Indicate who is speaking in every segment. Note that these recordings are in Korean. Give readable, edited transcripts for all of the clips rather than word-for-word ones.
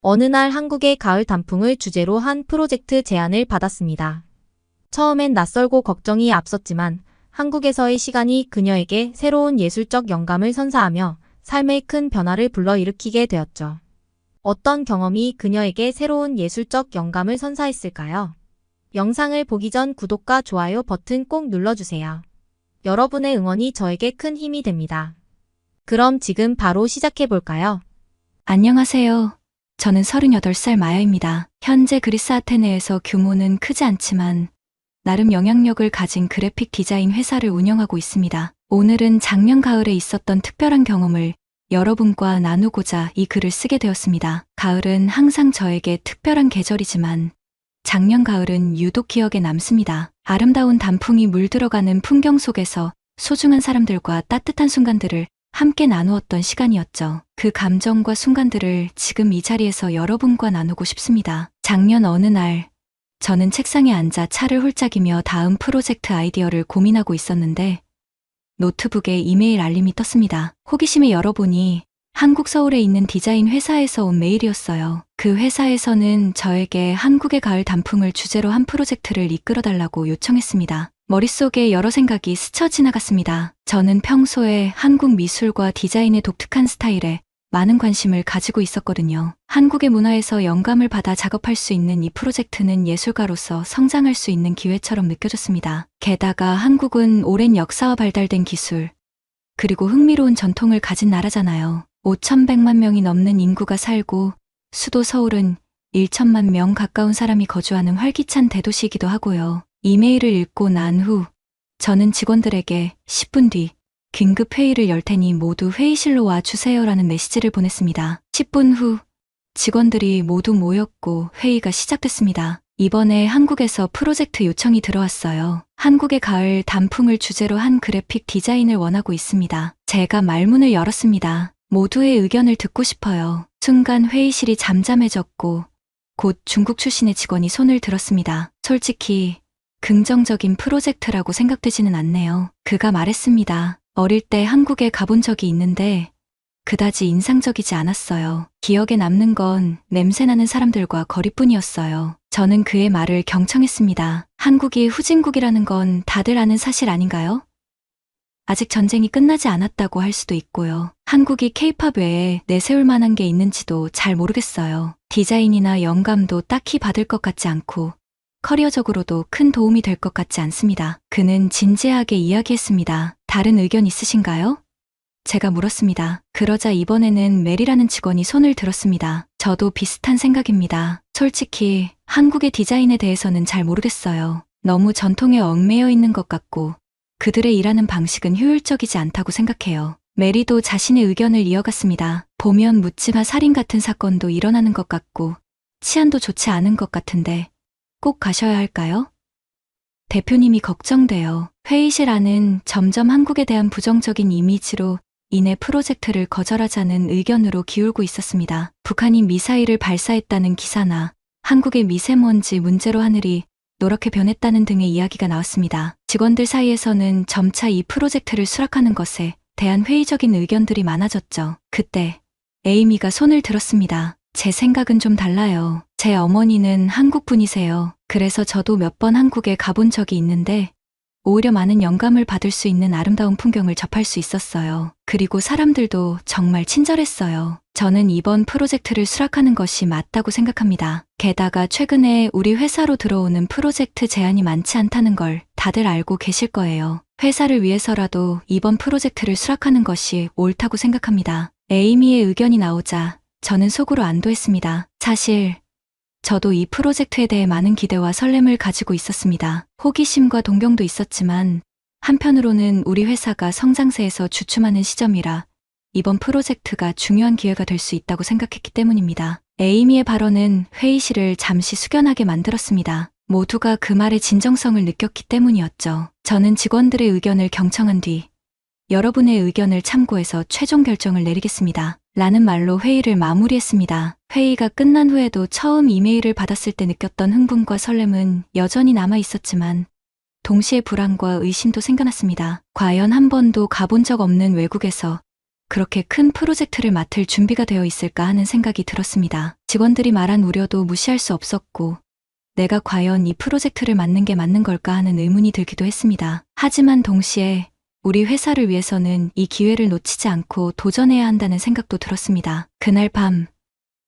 Speaker 1: 어느 날 한국의 가을 단풍을 주제로 한 프로젝트 제안을 받았습니다. 처음엔 낯설고 걱정이 앞섰지만 한국에서의 시간이 그녀에게 새로운 예술적 영감을 선사하며 삶의 큰 변화를 불러일으키게 되었죠. 어떤 경험이 그녀에게 새로운 예술적 영감을 선사했을까요? 영상을 보기 전 구독과 좋아요 버튼 꼭 눌러주세요. 여러분의 응원이 저에게 큰 힘이 됩니다. 그럼 지금 바로 시작해볼까요?
Speaker 2: 안녕하세요. 저는 38살 마야입니다. 현재 그리스 아테네에서 규모는 크지 않지만 나름 영향력을 가진 그래픽 디자인 회사를 운영하고 있습니다. 오늘은 작년 가을에 있었던 특별한 경험을 여러분과 나누고자 이 글을 쓰게 되었습니다. 가을은 항상 저에게 특별한 계절이지만 작년 가을은 유독 기억에 남습니다. 아름다운 단풍이 물들어가는 풍경 속에서 소중한 사람들과 따뜻한 순간들을 함께 나누었던 시간이었죠. 그 감정과 순간들을 지금 이 자리에서 여러분과 나누고 싶습니다. 작년 어느 날 저는 책상에 앉아 차를 홀짝이며 다음 프로젝트 아이디어를 고민하고 있었는데 노트북에 이메일 알림이 떴습니다. 호기심에 열어보니 한국 서울에 있는 디자인 회사에서 온 메일이었어요. 그 회사에서는 저에게 한국의 가을 단풍을 주제로 한 프로젝트를 이끌어달라고 요청했습니다. 머릿속에 여러 생각이 스쳐 지나갔습니다. 저는 평소에 한국 미술과 디자인의 독특한 스타일에 많은 관심을 가지고 있었거든요. 한국의 문화에서 영감을 받아 작업할 수 있는 이 프로젝트는 예술가로서 성장할 수 있는 기회처럼 느껴졌습니다. 게다가 한국은 오랜 역사와 발달된 기술, 그리고 흥미로운 전통을 가진 나라잖아요. 5,100만 명이 넘는 인구가 살고 수도 서울은 1천만 명 가까운 사람이 거주하는 활기찬 대도시이기도 하고요. 이메일을 읽고 난 후 저는 직원들에게 10분 뒤 긴급 회의를 열 테니 모두 회의실로 와 주세요라는 메시지를 보냈습니다. 10분 후 직원들이 모두 모였고 회의가 시작됐습니다. 이번에 한국에서 프로젝트 요청이 들어왔어요. 한국의 가을 단풍을 주제로 한 그래픽 디자인을 원하고 있습니다. 제가 말문을 열었습니다. 모두의 의견을 듣고 싶어요. 순간 회의실이 잠잠해졌고 곧 중국 출신의 직원이 손을 들었습니다. 솔직히 긍정적인 프로젝트라고 생각되지는 않네요. 그가 말했습니다. 어릴 때 한국에 가본 적이 있는데 그다지 인상적이지 않았어요. 기억에 남는 건 냄새나는 사람들과 거리뿐이었어요. 저는 그의 말을 경청했습니다. 한국이 후진국이라는 건 다들 아는 사실 아닌가요? 아직 전쟁이 끝나지 않았다고 할 수도 있고요. 한국이 케이팝 외에 내세울 만한 게 있는지도 잘 모르겠어요. 디자인이나 영감도 딱히 받을 것 같지 않고 커리어적으로도 큰 도움이 될 것 같지 않습니다. 그는 진지하게 이야기했습니다. 다른 의견 있으신가요? 제가 물었습니다. 그러자 이번에는 메리라는 직원이 손을 들었습니다. 저도 비슷한 생각입니다. 솔직히 한국의 디자인에 대해서는 잘 모르겠어요. 너무 전통에 얽매여 있는 것 같고 그들의 일하는 방식은 효율적이지 않다고 생각해요. 메리도 자신의 의견을 이어갔습니다. 보면 묻지마 살인 같은 사건도 일어나는 것 같고 치안도 좋지 않은 것 같은데 꼭 가셔야 할까요? 대표님이 걱정돼요. 회의실 안은 점점 한국에 대한 부정적인 이미지로 인해 프로젝트를 거절하자는 의견으로 기울고 있었습니다. 북한이 미사일을 발사했다는 기사나 한국의 미세먼지 문제로 하늘이 노랗게 변했다는 등의 이야기가 나왔습니다. 직원들 사이에서는 점차 이 프로젝트를 수락하는 것에 대한 회의적인 의견들이 많아졌죠. 그때 에이미가 손을 들었습니다. 제 생각은 좀 달라요. 제 어머니는 한국 분이세요. 그래서 저도 몇 번 한국에 가본 적이 있는데 오히려 많은 영감을 받을 수 있는 아름다운 풍경을 접할 수 있었어요. 그리고 사람들도 정말 친절했어요. 저는 이번 프로젝트를 수락하는 것이 맞다고 생각합니다. 게다가 최근에 우리 회사로 들어오는 프로젝트 제안이 많지 않다는 걸 다들 알고 계실 거예요. 회사를 위해서라도 이번 프로젝트를 수락하는 것이 옳다고 생각합니다. 에이미의 의견이 나오자 저는 속으로 안도했습니다. 사실 저도 이 프로젝트에 대해 많은 기대와 설렘을 가지고 있었습니다. 호기심과 동경도 있었지만 한편으로는 우리 회사가 성장세에서 주춤하는 시점이라 이번 프로젝트가 중요한 기회가 될 수 있다고 생각했기 때문입니다. 에이미의 발언은 회의실을 잠시 숙연하게 만들었습니다. 모두가 그 말의 진정성을 느꼈기 때문이었죠. 저는 직원들의 의견을 경청한 뒤 여러분의 의견을 참고해서 최종 결정을 내리겠습니다. 라는 말로 회의를 마무리했습니다. 회의가 끝난 후에도 처음 이메일을 받았을 때 느꼈던 흥분과 설렘은 여전히 남아 있었지만 동시에 불안과 의심도 생겨났습니다. 과연 한 번도 가본 적 없는 외국에서 그렇게 큰 프로젝트를 맡을 준비가 되어 있을까 하는 생각이 들었습니다. 직원들이 말한 우려도 무시할 수 없었고, 내가 과연 이 프로젝트를 맡는 게 맞는 걸까 하는 의문이 들기도 했습니다. 하지만 동시에 우리 회사를 위해서는 이 기회를 놓치지 않고 도전해야 한다는 생각도 들었습니다. 그날 밤,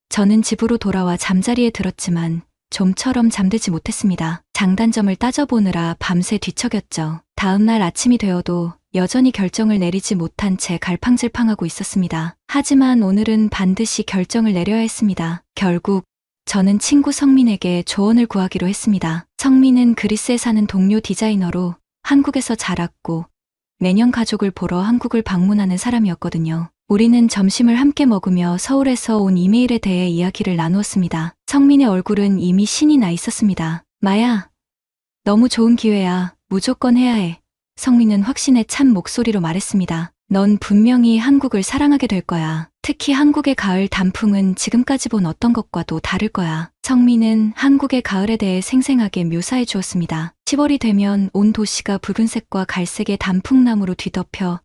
Speaker 2: 저는 집으로 돌아와 잠자리에 들었지만 좀처럼 잠들지 못했습니다. 장단점을 따져보느라 밤새 뒤척였죠. 다음날 아침이 되어도 여전히 결정을 내리지 못한 채 갈팡질팡하고 있었습니다. 하지만 오늘은 반드시 결정을 내려야 했습니다. 결국 저는 친구 성민에게 조언을 구하기로 했습니다. 성민은 그리스에 사는 동료 디자이너로 한국에서 자랐고 매년 가족을 보러 한국을 방문하는 사람이었거든요. 우리는 점심을 함께 먹으며 서울에서 온 이메일에 대해 이야기를 나누었습니다. 성민의 얼굴은 이미 신이 나 있었습니다. 마야, 너무 좋은 기회야. 무조건 해야 해. 성민은 확신에 찬 목소리로 말했습니다. 넌 분명히 한국을 사랑하게 될 거야. 특히 한국의 가을 단풍은 지금까지 본 어떤 것과도 다를 거야. 성민은 한국의 가을에 대해 생생하게 묘사해 주었습니다. 10월이 되면 온 도시가 붉은색과 갈색의 단풍나무로 뒤덮여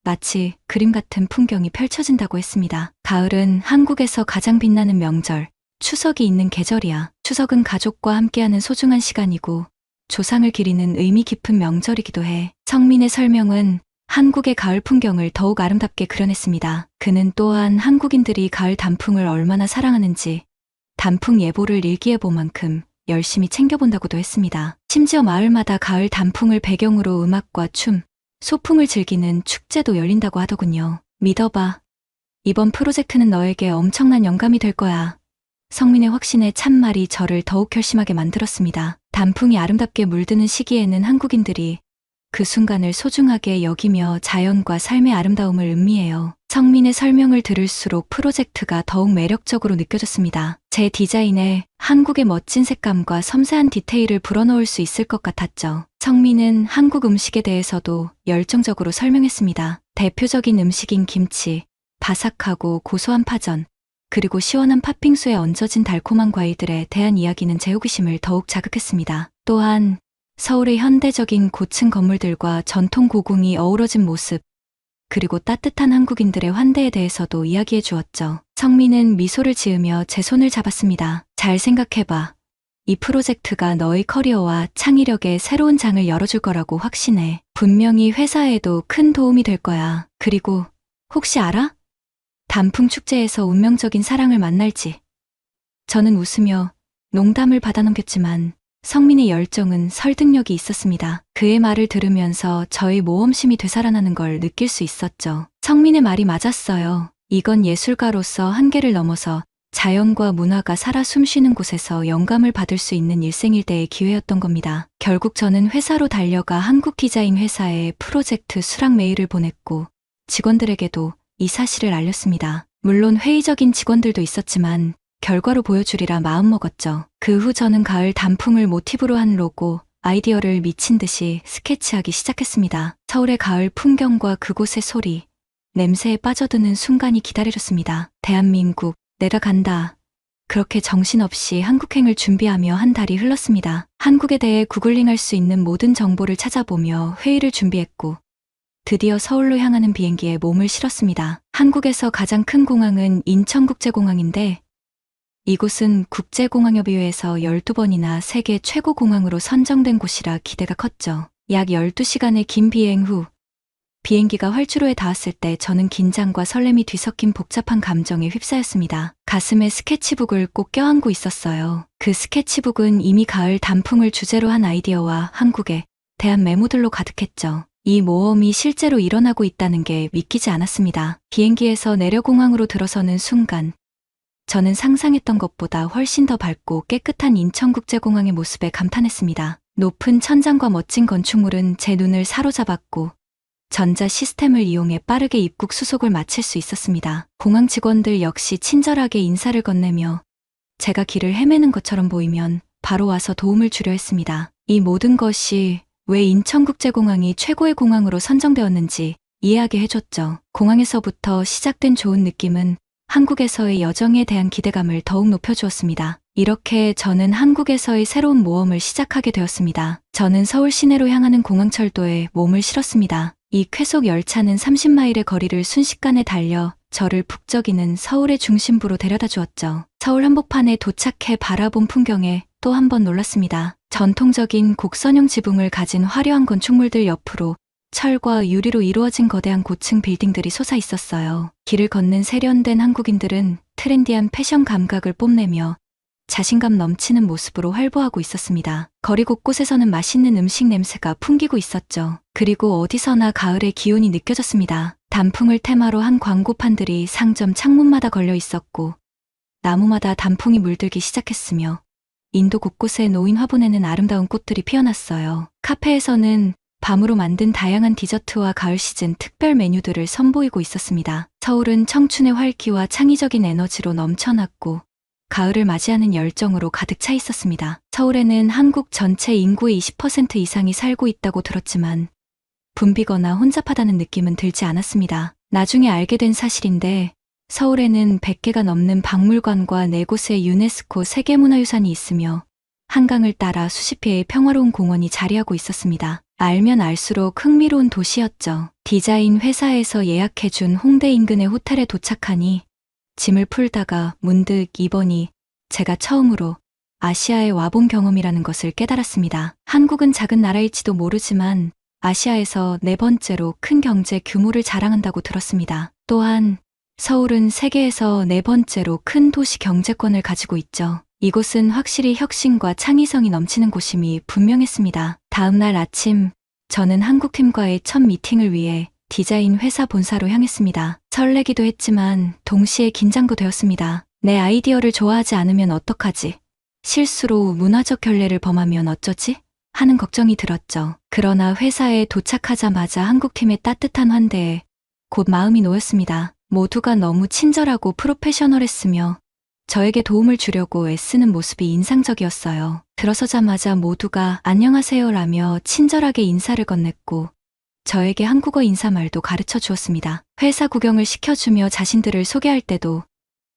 Speaker 2: 마치 그림 같은 풍경이 펼쳐진다고 했습니다. 가을은 한국에서 가장 빛나는 명절, 추석이 있는 계절이야. 추석은 가족과 함께하는 소중한 시간이고 조상을 기리는 의미 깊은 명절이기도 해. 성민의 설명은 한국의 가을 풍경을 더욱 아름답게 그려냈습니다. 그는 또한 한국인들이 가을 단풍을 얼마나 사랑하는지 단풍 예보를 일기예보 만큼 열심히 챙겨본다고도 했습니다. 심지어 마을마다 가을 단풍을 배경으로 음악과 춤, 소풍을 즐기는 축제도 열린다고 하더군요. 믿어봐. 이번 프로젝트는 너에게 엄청난 영감이 될 거야. 성민의 확신에 찬 말이 저를 더욱 결심하게 만들었습니다. 단풍이 아름답게 물드는 시기에는 한국인들이 그 순간을 소중하게 여기며 자연과 삶의 아름다움을 음미해요. 성민의 설명을 들을수록 프로젝트가 더욱 매력적으로 느껴졌습니다. 제 디자인에 한국의 멋진 색감과 섬세한 디테일을 불어넣을 수 있을 것 같았죠. 성민은 한국 음식에 대해서도 열정적으로 설명했습니다. 대표적인 음식인 김치, 바삭하고 고소한 파전, 그리고 시원한 팥빙수에 얹어진 달콤한 과일들에 대한 이야기는 제 호기심을 더욱 자극했습니다. 또한 서울의 현대적인 고층 건물들과 전통 고궁이 어우러진 모습, 그리고 따뜻한 한국인들의 환대에 대해서도 이야기해 주었죠. 성민은 미소를 지으며 제 손을 잡았습니다. 잘 생각해봐. 이 프로젝트가 너의 커리어와 창의력에 새로운 장을 열어줄 거라고 확신해. 분명히 회사에도 큰 도움이 될 거야. 그리고 혹시 알아? 단풍 축제에서 운명적인 사랑을 만날지. 저는 웃으며 농담을 받아넘겼지만 성민의 열정은 설득력이 있었습니다. 그의 말을 들으면서 저의 모험심이 되살아나는 걸 느낄 수 있었죠. 성민의 말이 맞았어요. 이건 예술가로서 한계를 넘어서 자연과 문화가 살아 숨쉬는 곳에서 영감을 받을 수 있는 일생일대의 기회였던 겁니다. 결국 저는 회사로 달려가 한국 디자인 회사에 프로젝트 수락 메일을 보냈고 직원들에게도 이 사실을 알렸습니다. 물론 회의적인 직원들도 있었지만 결과로 보여주리라 마음먹었죠. 그 후 저는 가을 단풍을 모티브로 한 로고, 아이디어를 미친 듯이 스케치하기 시작했습니다. 서울의 가을 풍경과 그곳의 소리, 냄새에 빠져드는 순간이 기다려졌습니다. 대한민국, 내가 간다. 그렇게 정신없이 한국행을 준비하며 한 달이 흘렀습니다. 한국에 대해 구글링할 수 있는 모든 정보를 찾아보며 회의를 준비했고 드디어 서울로 향하는 비행기에 몸을 실었습니다. 한국에서 가장 큰 공항은 인천국제공항인데 이곳은 국제공항협의회에서 12번이나 세계 최고 공항으로 선정된 곳이라 기대가 컸죠. 약 12시간의 긴 비행 후 비행기가 활주로에 닿았을 때 저는 긴장과 설렘이 뒤섞인 복잡한 감정에 휩싸였습니다. 가슴에 스케치북을 꼭 껴안고 있었어요. 그 스케치북은 이미 가을 단풍을 주제로 한 아이디어와 한국에 대한 메모들로 가득했죠. 이 모험이 실제로 일어나고 있다는 게 믿기지 않았습니다. 비행기에서 내려 공항으로 들어서는 순간 저는 상상했던 것보다 훨씬 더 밝고 깨끗한 인천국제공항의 모습에 감탄했습니다. 높은 천장과 멋진 건축물은 제 눈을 사로잡았고 전자 시스템을 이용해 빠르게 입국 수속을 마칠 수 있었습니다. 공항 직원들 역시 친절하게 인사를 건네며 제가 길을 헤매는 것처럼 보이면 바로 와서 도움을 주려 했습니다. 이 모든 것이 왜 인천국제공항이 최고의 공항으로 선정되었는지 이해하게 해줬죠. 공항에서부터 시작된 좋은 느낌은 한국에서의 여정에 대한 기대감을 더욱 높여주었습니다. 이렇게 저는 한국에서의 새로운 모험을 시작하게 되었습니다. 저는 서울 시내로 향하는 공항철도에 몸을 실었습니다. 이 쾌속 열차는 30마일의 거리를 순식간에 달려 저를 북적이는 서울의 중심부로 데려다 주었죠. 서울 한복판에 도착해 바라본 풍경에 또 한 번 놀랐습니다. 전통적인 곡선형 지붕을 가진 화려한 건축물들 옆으로 철과 유리로 이루어진 거대한 고층 빌딩들이 솟아 있었어요. 길을 걷는 세련된 한국인들은 트렌디한 패션 감각을 뽐내며 자신감 넘치는 모습으로 활보하고 있었습니다. 거리 곳곳에서는 맛있는 음식 냄새가 풍기고 있었죠. 그리고 어디서나 가을의 기운이 느껴졌습니다. 단풍을 테마로 한 광고판들이 상점 창문마다 걸려 있었고 나무마다 단풍이 물들기 시작했으며 인도 곳곳에 놓인 화분에는 아름다운 꽃들이 피어났어요. 카페에서는 밤으로 만든 다양한 디저트와 가을 시즌 특별 메뉴들을 선보이고 있었습니다. 서울은 청춘의 활기와 창의적인 에너지로 넘쳐났고 가을을 맞이하는 열정으로 가득 차 있었습니다. 서울에는 한국 전체 인구의 20% 이상이 살고 있다고 들었지만 붐비거나 혼잡하다는 느낌은 들지 않았습니다. 나중에 알게 된 사실인데 서울에는 100개가 넘는 박물관과 4곳의 유네스코 세계문화유산이 있으며 한강을 따라 수십 개의 평화로운 공원이 자리하고 있었습니다. 알면 알수록 흥미로운 도시였죠. 디자인 회사에서 예약해준 홍대 인근의 호텔에 도착하니 짐을 풀다가 문득 이번이 제가 처음으로 아시아에 와본 경험이라는 것을 깨달았습니다. 한국은 작은 나라일지도 모르지만 아시아에서 4번째로 큰 경제 규모를 자랑한다고 들었습니다. 또한 서울은 세계에서 4번째로 큰 도시 경제권을 가지고 있죠. 이곳은 확실히 혁신과 창의성이 넘치는 곳임이 분명했습니다. 다음 날 아침, 저는 한국팀과의 첫 미팅을 위해 디자인 회사 본사로 향했습니다. 설레기도 했지만 동시에 긴장도 되었습니다. 내 아이디어를 좋아하지 않으면 어떡하지? 실수로 문화적 결례를 범하면 어쩌지? 하는 걱정이 들었죠. 그러나 회사에 도착하자마자 한국팀의 따뜻한 환대에 곧 마음이 놓였습니다. 모두가 너무 친절하고 프로페셔널했으며 저에게 도움을 주려고 애쓰는 모습이 인상적이었어요. 들어서자마자 모두가 안녕하세요라며 친절하게 인사를 건넸고 저에게 한국어 인사말도 가르쳐 주었습니다. 회사 구경을 시켜주며 자신들을 소개할 때도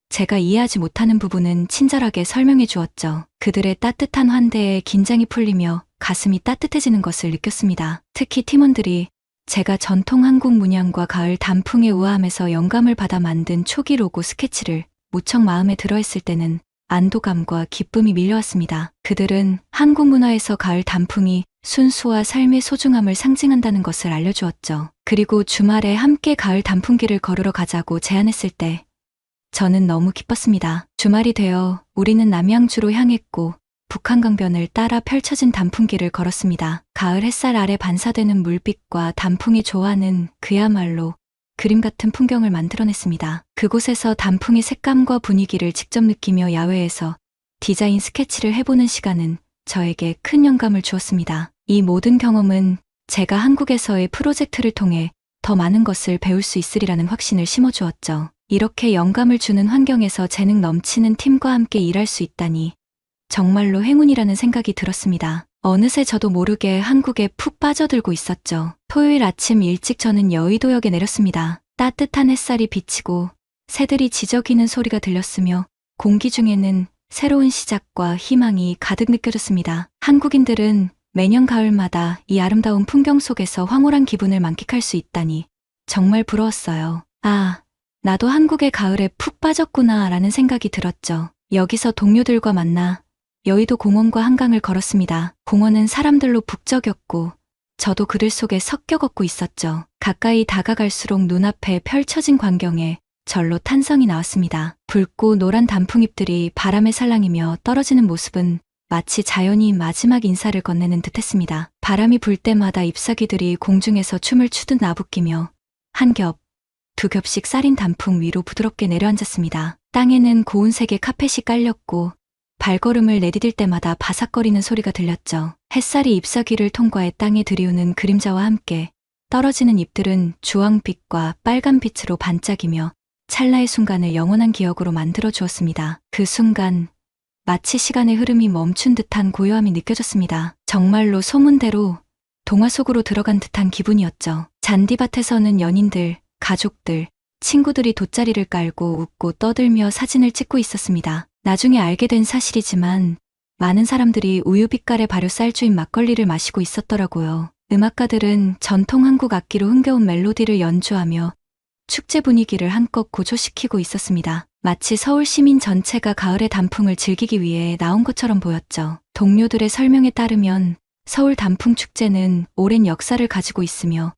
Speaker 2: 제가 이해하지 못하는 부분은 친절하게 설명해 주었죠. 그들의 따뜻한 환대에 긴장이 풀리며 가슴이 따뜻해지는 것을 느꼈습니다. 특히 팀원들이 제가 전통 한국 문양과 가을 단풍의 우아함에서 영감을 받아 만든 초기 로고 스케치를 무척 마음에 들어했을 때는 안도감과 기쁨이 밀려왔습니다. 그들은 한국 문화에서 가을 단풍이 순수와 삶의 소중함을 상징한다는 것을 알려주었죠. 그리고 주말에 함께 가을 단풍길을 걸으러 가자고 제안했을 때 저는 너무 기뻤습니다. 주말이 되어 우리는 남양주로 향했고 북한강변을 따라 펼쳐진 단풍길을 걸었습니다. 가을 햇살 아래 반사되는 물빛과 단풍이 조화는 그야말로 그림 같은 풍경을 만들어냈습니다. 그곳에서 단풍의 색감과 분위기를 직접 느끼며 야외에서 디자인 스케치를 해보는 시간은 저에게 큰 영감을 주었습니다. 이 모든 경험은 제가 한국에서의 프로젝트를 통해 더 많은 것을 배울 수 있으리라는 확신을 심어주었죠. 이렇게 영감을 주는 환경에서 재능 넘치는 팀과 함께 일할 수 있다니 정말로 행운이라는 생각이 들었습니다. 어느새 저도 모르게 한국에 푹 빠져들고 있었죠. 토요일 아침 일찍 저는 여의도역에 내렸습니다. 따뜻한 햇살이 비치고 새들이 지저귀는 소리가 들렸으며 공기 중에는 새로운 시작과 희망이 가득 느껴졌습니다. 한국인들은 매년 가을마다 이 아름다운 풍경 속에서 황홀한 기분을 만끽할 수 있다니 정말 부러웠어요. 아, 나도 한국의 가을에 푹 빠졌구나 라는 생각이 들었죠. 여기서 동료들과 만나 여의도 공원과 한강을 걸었습니다. 공원은 사람들로 북적였고 저도 그들 속에 섞여 걷고 있었죠. 가까이 다가갈수록 눈앞에 펼쳐진 광경에 절로 탄성이 나왔습니다. 붉고 노란 단풍잎들이 바람에 살랑이며 떨어지는 모습은 마치 자연이 마지막 인사를 건네는 듯했습니다. 바람이 불 때마다 잎사귀들이 공중에서 춤을 추듯 나부끼며 한 겹, 두 겹씩 쌀인 단풍 위로 부드럽게 내려앉았습니다. 땅에는 고운색의 카펫이 깔렸고 발걸음을 내디딜 때마다 바삭거리는 소리가 들렸죠. 햇살이 잎사귀를 통과해 땅에 들이우는 그림자와 함께 떨어지는 잎들은 주황빛과 빨간빛으로 반짝이며 찰나의 순간을 영원한 기억으로 만들어 주었습니다. 그 순간 마치 시간의 흐름이 멈춘 듯한 고요함이 느껴졌습니다. 정말로 소문대로 동화 속으로 들어간 듯한 기분이었죠. 잔디밭에서는 연인들, 가족들, 친구들이 돗자리를 깔고 웃고 떠들며 사진을 찍고 있었습니다. 나중에 알게 된 사실이지만 많은 사람들이 우유빛깔의 발효 쌀주인 막걸리를 마시고 있었더라고요. 음악가들은 전통 한국 악기로 흥겨운 멜로디를 연주하며 축제 분위기를 한껏 고조시키고 있었습니다. 마치 서울 시민 전체가 가을의 단풍을 즐기기 위해 나온 것처럼 보였죠. 동료들의 설명에 따르면 서울 단풍 축제는 오랜 역사를 가지고 있으며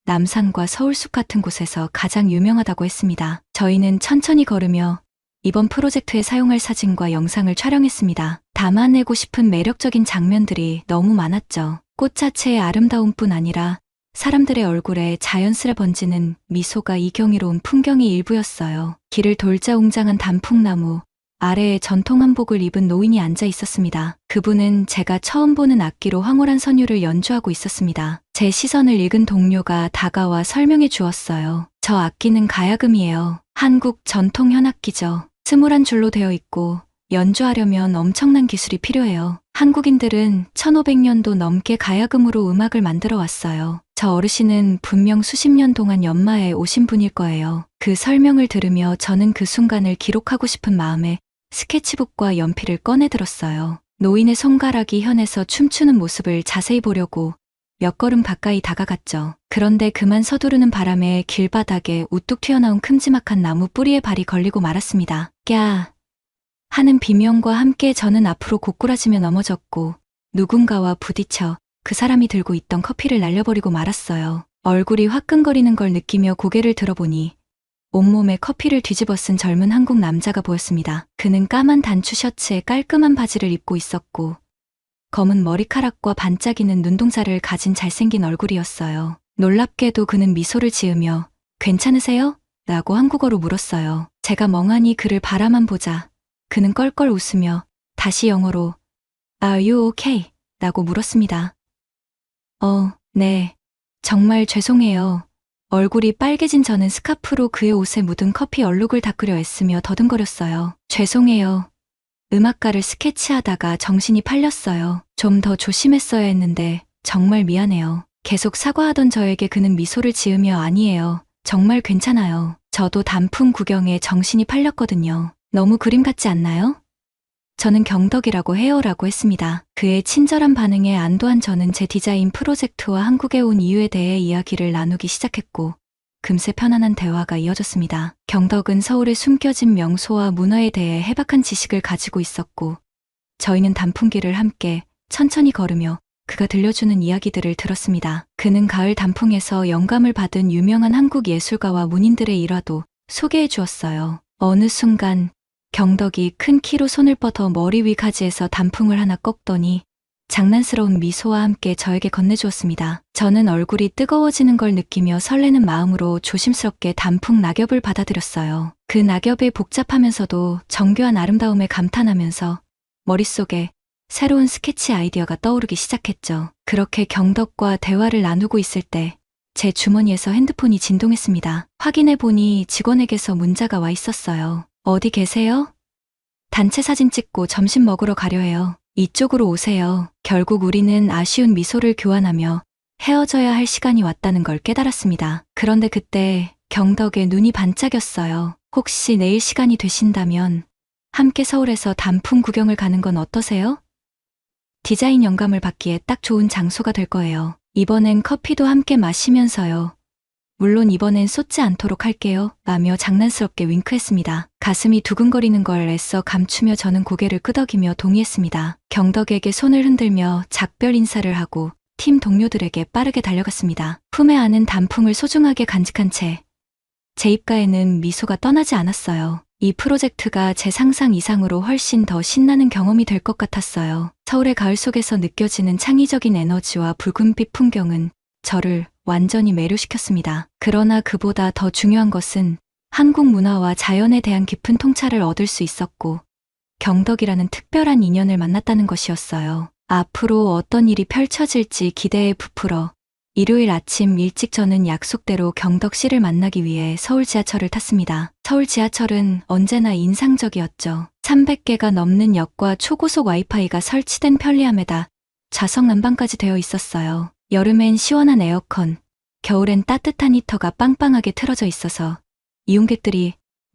Speaker 2: 남산과 서울숲 같은 곳에서 가장 유명하다고 했습니다. 저희는 천천히 걸으며 이번 프로젝트에 사용할 사진과 영상을 촬영했습니다. 담아내고 싶은 매력적인 장면들이 너무 많았죠. 꽃 자체의 아름다움뿐 아니라 사람들의 얼굴에 자연스레 번지는 미소가 이 경이로운 풍경의 일부였어요. 길을 돌자 웅장한 단풍나무 아래에 전통 한복을 입은 노인이 앉아 있었습니다. 그분은 제가 처음 보는 악기로 황홀한 선율을 연주하고 있었습니다. 제 시선을 읽은 동료가 다가와 설명해 주었어요. 저 악기는 가야금이에요. 한국 전통 현악기죠. 스물한 줄로 되어 있고 연주하려면 엄청난 기술이 필요해요. 한국인들은 1500년도 넘게 가야금으로 음악을 만들어 왔어요. 저 어르신은 분명 수십 년 동안 연마에 오신 분일 거예요. 그 설명을 들으며 저는 그 순간을 기록하고 싶은 마음에 스케치북과 연필을 꺼내 들었어요. 노인의 손가락이 현에서 춤추는 모습을 자세히 보려고 몇 걸음 가까이 다가갔죠. 그런데 그만 서두르는 바람에 길바닥에 우뚝 튀어나온 큼지막한 나무 뿌리에 발이 걸리고 말았습니다. 꺄! 하는 비명과 함께 저는 앞으로 고꾸라지며 넘어졌고 누군가와 부딪혀 그 사람이 들고 있던 커피를 날려버리고 말았어요. 얼굴이 화끈거리는 걸 느끼며 고개를 들어보니 온몸에 커피를 뒤집어 쓴 젊은 한국 남자가 보였습니다. 그는 까만 단추 셔츠에 깔끔한 바지를 입고 있었고 검은 머리카락과 반짝이는 눈동자를 가진 잘생긴 얼굴이었어요. 놀랍게도 그는 미소를 지으며 괜찮으세요? 라고 한국어로 물었어요. 제가 멍하니 그를 바라만 보자 그는 껄껄 웃으며 다시 영어로 Are you okay? 라고 물었습니다. 네. 정말 죄송해요. 얼굴이 빨개진 저는 스카프로 그의 옷에 묻은 커피 얼룩을 닦으려 애쓰며 더듬거렸어요. 죄송해요. 음악가를 스케치하다가 정신이 팔렸어요. 좀 더 조심했어야 했는데 정말 미안해요. 계속 사과하던 저에게 그는 미소를 지으며 아니에요. 정말 괜찮아요. 저도 단풍 구경에 정신이 팔렸거든요. 너무 그림 같지 않나요? 저는 경덕이라고 해요 라고 했습니다. 그의 친절한 반응에 안도한 저는 제 디자인 프로젝트와 한국에 온 이유에 대해 이야기를 나누기 시작했고 금세 편안한 대화가 이어졌습니다. 경덕은 서울의 숨겨진 명소와 문화에 대해 해박한 지식을 가지고 있었고 저희는 단풍길을 함께 천천히 걸으며 그가 들려주는 이야기들을 들었습니다. 그는 가을 단풍에서 영감을 받은 유명한 한국 예술가와 문인들의 일화도 소개해 주었어요. 어느 순간 경덕이 큰 키로 손을 뻗어 머리 위 가지에서 단풍을 하나 꺾더니 장난스러운 미소와 함께 저에게 건네주었습니다. 저는 얼굴이 뜨거워지는 걸 느끼며 설레는 마음으로 조심스럽게 단풍 낙엽을 받아들였어요. 그 낙엽의 복잡하면서도 정교한 아름다움에 감탄하면서 머릿속에 새로운 스케치 아이디어가 떠오르기 시작했죠. 그렇게 경덕과 대화를 나누고 있을 때 제 주머니에서 핸드폰이 진동했습니다. 확인해보니 직원에게서 문자가 와 있었어요. 어디 계세요? 단체 사진 찍고 점심 먹으러 가려 해요. 이쪽으로 오세요. 결국 우리는 아쉬운 미소를 교환하며 헤어져야 할 시간이 왔다는 걸 깨달았습니다. 그런데 그때 경덕의 눈이 반짝였어요. 혹시 내일 시간이 되신다면 함께 서울에서 단풍 구경을 가는 건 어떠세요? 디자인 영감을 받기에 딱 좋은 장소가 될 거예요. 이번엔 커피도 함께 마시면서요. 물론 이번엔 쏟지 않도록 할게요. 라며 장난스럽게 윙크했습니다. 가슴이 두근거리는 걸 애써 감추며 저는 고개를 끄덕이며 동의했습니다. 경덕에게 손을 흔들며 작별 인사를 하고 팀 동료들에게 빠르게 달려갔습니다. 품에 안은 단풍을 소중하게 간직한 채 제 입가에는 미소가 떠나지 않았어요. 이 프로젝트가 제 상상 이상으로 훨씬 더 신나는 경험이 될 것 같았어요. 서울의 가을 속에서 느껴지는 창의적인 에너지와 붉은빛 풍경은 저를 완전히 매료시켰습니다. 그러나 그보다 더 중요한 것은 한국 문화와 자연에 대한 깊은 통찰을 얻을 수 있었고 경덕이라는 특별한 인연을 만났다는 것이었어요. 앞으로 어떤 일이 펼쳐질지 기대에 부풀어 일요일 아침 일찍 저는 약속대로 경덕 씨를 만나기 위해 서울 지하철을 탔습니다. 서울 지하철은 언제나 인상적이었죠. 300개가 넘는 역과 초고속 와이파이가 설치된 편리함에다 좌석 난방까지 되어 있었어요. 여름엔 시원한 에어컨, 겨울엔 따뜻한 히터가 빵빵하게 틀어져 있어서 이용객들이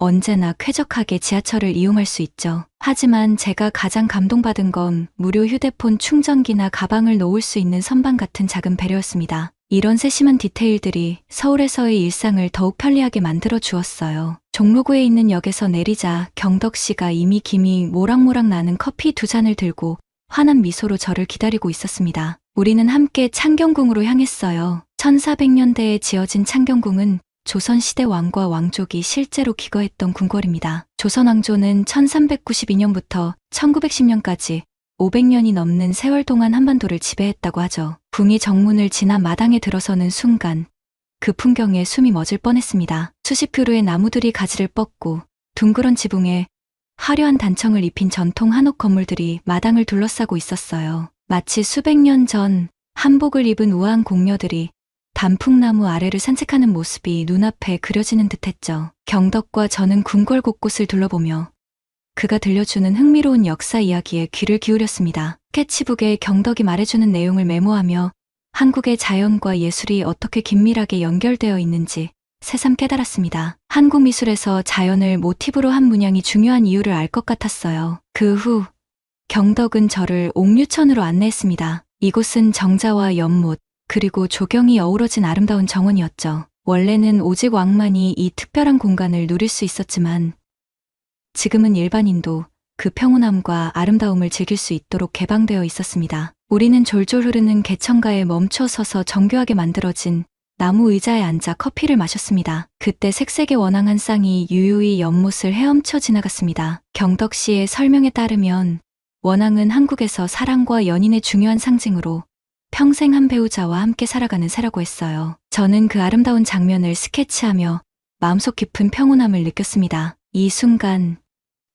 Speaker 2: 언제나 쾌적하게 지하철을 이용할 수 있죠. 하지만 제가 가장 감동받은 건 무료 휴대폰 충전기나 가방을 놓을 수 있는 선반 같은 작은 배려였습니다. 이런 세심한 디테일들이 서울에서의 일상을 더욱 편리하게 만들어 주었어요. 종로구에 있는 역에서 내리자 경덕 씨가 이미 김이 모락모락 나는 커피 2잔을 들고 환한 미소로 저를 기다리고 있었습니다. 우리는 함께 창경궁으로 향했어요. 1400년대에 지어진 창경궁은 조선시대 왕과 왕족이 실제로 귀거했던 궁궐입니다. 조선 왕조는 1392년부터 1910년까지 500년이 넘는 세월 동안 한반도를 지배했다고 하죠. 궁이 정문을 지나 마당에 들어서는 순간 그 풍경에 숨이 멎을 뻔했습니다. 수십 그루의 나무들이 가지를 뻗고 둥그런 지붕에 화려한 단청을 입힌 전통 한옥 건물들이 마당을 둘러싸고 있었어요. 마치 수백 년 전 한복을 입은 우아한 공녀들이 단풍나무 아래를 산책하는 모습이 눈앞에 그려지는 듯했죠. 경덕과 저는 궁궐 곳곳을 둘러보며 그가 들려주는 흥미로운 역사 이야기에 귀를 기울였습니다. 스케치북에 경덕이 말해주는 내용을 메모하며 한국의 자연과 예술이 어떻게 긴밀하게 연결되어 있는지 새삼 깨달았습니다. 한국 미술에서 자연을 모티브로 한 문양이 중요한 이유를 알 것 같았어요. 그 후 경덕은 저를 옥류천으로 안내했습니다. 이곳은 정자와 연못, 그리고 조경이 어우러진 아름다운 정원이었죠. 원래는 오직 왕만이 이 특별한 공간을 누릴 수 있었지만 지금은 일반인도 그 평온함과 아름다움을 즐길 수 있도록 개방되어 있었습니다. 우리는 졸졸 흐르는 개천가에 멈춰 서서 정교하게 만들어진 나무 의자에 앉아 커피를 마셨습니다. 그때 색색의 원앙한 쌍이 유유히 연못을 헤엄쳐 지나갔습니다. 경덕 씨의 설명에 따르면 원앙은 한국에서 사랑과 연인의 중요한 상징으로 평생 한 배우자와 함께 살아가는 새라고 했어요. 저는 그 아름다운 장면을 스케치하며 마음속 깊은 평온함을 느꼈습니다. 이 순간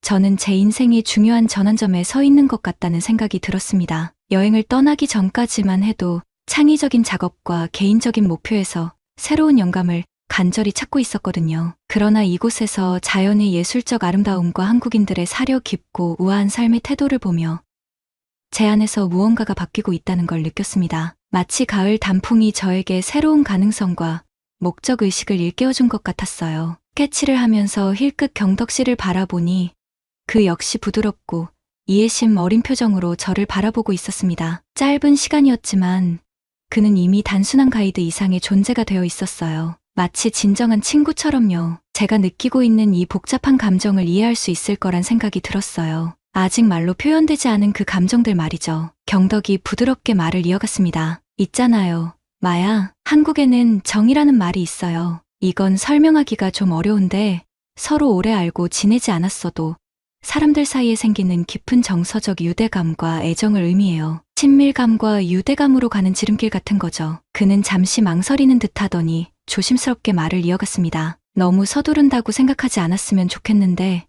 Speaker 2: 저는 제 인생이 중요한 전환점에 서 있는 것 같다는 생각이 들었습니다. 여행을 떠나기 전까지만 해도 창의적인 작업과 개인적인 목표에서 새로운 영감을 간절히 찾고 있었거든요. 그러나 이곳에서 자연의 예술적 아름다움과 한국인들의 사려 깊고 우아한 삶의 태도를 보며 제 안에서 무언가가 바뀌고 있다는 걸 느꼈습니다. 마치 가을 단풍이 저에게 새로운 가능성과 목적의식을 일깨워준 것 같았어요. 스케치를 하면서 힐끗 경덕 씨를 바라보니 그 역시 부드럽고 이해심 어린 표정으로 저를 바라보고 있었습니다. 짧은 시간이었지만 그는 이미 단순한 가이드 이상의 존재가 되어 있었어요. 마치 진정한 친구처럼요. 제가 느끼고 있는 이 복잡한 감정을 이해할 수 있을 거란 생각이 들었어요. 아직 말로 표현되지 않은 그 감정들 말이죠. 경덕이 부드럽게 말을 이어갔습니다. 있잖아요. 마야, 한국에는 정이라는 말이 있어요. 이건 설명하기가 좀 어려운데 서로 오래 알고 지내지 않았어도 사람들 사이에 생기는 깊은 정서적 유대감과 애정을 의미해요. 친밀감과 유대감으로 가는 지름길 같은 거죠. 그는 잠시 망설이는 듯하더니 조심스럽게 말을 이어갔습니다. 너무 서두른다고 생각하지 않았으면 좋겠는데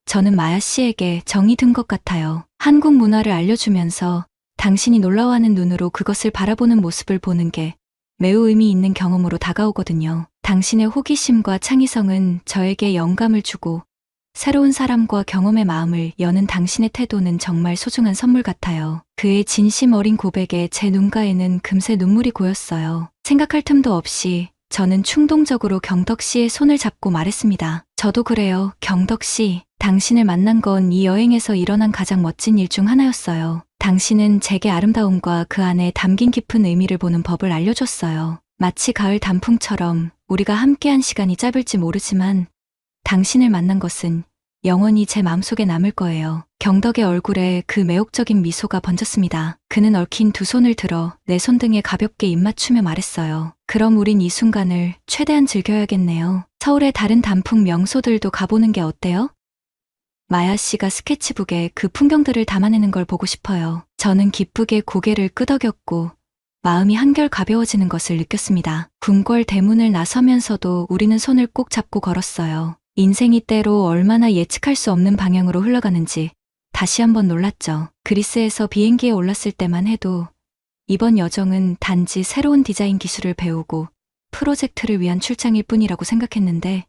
Speaker 2: 저는 마야 씨에게 정이 든 것 같아요. 한국 문화를 알려주면서 당신이 놀라워하는 눈으로 그것을 바라보는 모습을 보는 게 매우 의미 있는 경험으로 다가오거든요. 당신의 호기심과 창의성은 저에게 영감을 주고 새로운 사람과 경험의 마음을 여는 당신의 태도는 정말 소중한 선물 같아요. 그의 진심 어린 고백에 제 눈가에는 금세 눈물이 고였어요. 생각할 틈도 없이 저는 충동적으로 경덕 씨의 손을 잡고 말했습니다. 저도 그래요, 경덕 씨. 당신을 만난 건 이 여행에서 일어난 가장 멋진 일 중 하나였어요. 당신은 제게 아름다움과 그 안에 담긴 깊은 의미를 보는 법을 알려줬어요. 마치 가을 단풍처럼 우리가 함께한 시간이 짧을지 모르지만 당신을 만난 것은 영원히 제 마음속에 남을 거예요. 경덕의 얼굴에 그 매혹적인 미소가 번졌습니다. 그는 얽힌 두 손을 들어 내 손등에 가볍게 입맞추며 말했어요. 그럼 우린 이 순간을 최대한 즐겨야겠네요. 서울의 다른 단풍 명소들도 가보는 게 어때요? 마야 씨가 스케치북에 그 풍경들을 담아내는 걸 보고 싶어요. 저는 기쁘게 고개를 끄덕였고 마음이 한결 가벼워지는 것을 느꼈습니다. 궁궐 대문을 나서면서도 우리는 손을 꼭 잡고 걸었어요. 인생이 때로 얼마나 예측할 수 없는 방향으로 흘러가는지 다시 한번 놀랐죠. 그리스에서 비행기에 올랐을 때만 해도 이번 여정은 단지 새로운 디자인 기술을 배우고 프로젝트를 위한 출장일 뿐이라고 생각했는데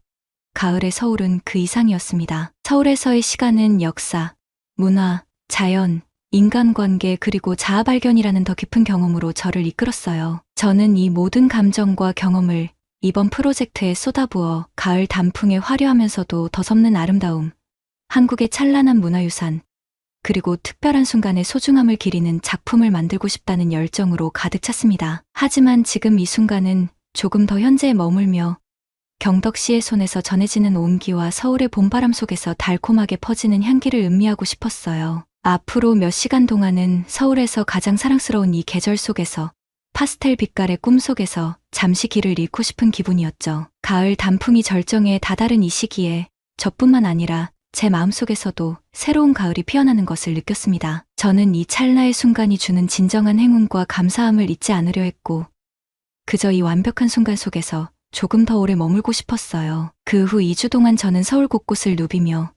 Speaker 2: 가을의 서울은 그 이상이었습니다. 서울에서의 시간은 역사, 문화, 자연, 인간관계 그리고 자아발견이라는 더 깊은 경험으로 저를 이끌었어요. 저는 이 모든 감정과 경험을 이번 프로젝트에 쏟아부어 가을 단풍의 화려하면서도 더섭는 아름다움, 한국의 찬란한 문화유산, 그리고 특별한 순간의 소중함을 기리는 작품을 만들고 싶다는 열정으로 가득 찼습니다. 하지만 지금 이 순간은 조금 더 현재에 머물며 경덕 씨의 손에서 전해지는 온기와 서울의 봄바람 속에서 달콤하게 퍼지는 향기를 음미하고 싶었어요. 앞으로 몇 시간 동안은 서울에서 가장 사랑스러운 이 계절 속에서 파스텔 빛깔의 꿈 속에서 잠시 길을 잃고 싶은 기분이었죠. 가을 단풍이 절정에 다다른 이 시기에 저뿐만 아니라 제 마음속에서도 새로운 가을이 피어나는 것을 느꼈습니다. 저는 이 찰나의 순간이 주는 진정한 행운과 감사함을 잊지 않으려 했고, 그저 이 완벽한 순간 속에서 조금 더 오래 머물고 싶었어요. 그 후 2주 동안 저는 서울 곳곳을 누비며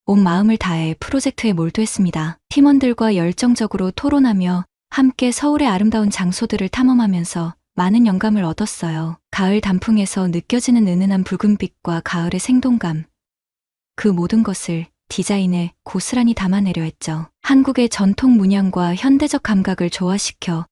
Speaker 2: 온 마음을 다해 프로젝트에 몰두했습니다. 팀원들과 열정적으로 토론하며 함께 서울의 아름다운 장소들을 탐험하면서 많은 영감을 얻었어요. 가을 단풍에서 느껴지는 은은한 붉은빛과 가을의 생동감, 그 모든 것을 디자인에 고스란히 담아내려 했죠. 한국의 전통 문양과 현대적 감각을 조화시켜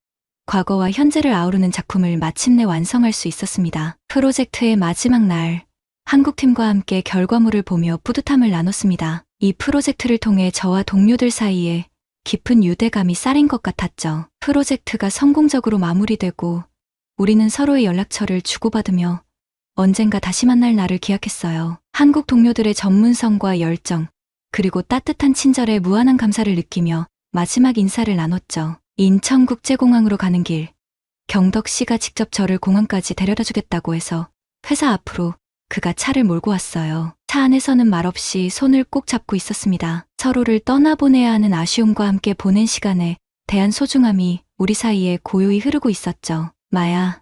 Speaker 2: 과거와 현재를 아우르는 작품을 마침내 완성할 수 있었습니다. 프로젝트의 마지막 날, 한국팀과 함께 결과물을 보며 뿌듯함을 나눴습니다. 이 프로젝트를 통해 저와 동료들 사이에 깊은 유대감이 쌓인 것 같았죠. 프로젝트가 성공적으로 마무리되고 우리는 서로의 연락처를 주고받으며 언젠가 다시 만날 날을 기약했어요. 한국 동료들의 전문성과 열정, 그리고 따뜻한 친절에 무한한 감사를 느끼며 마지막 인사를 나눴죠. 인천국제공항으로 가는 길, 경덕 씨가 직접 저를 공항까지 데려다 주겠다고 해서 회사 앞으로 그가 차를 몰고 왔어요. 차 안에서는 말없이 손을 꼭 잡고 있었습니다. 서로를 떠나보내야 하는 아쉬움과 함께 보낸 시간에 대한 소중함이 우리 사이에 고요히 흐르고 있었죠. 마야,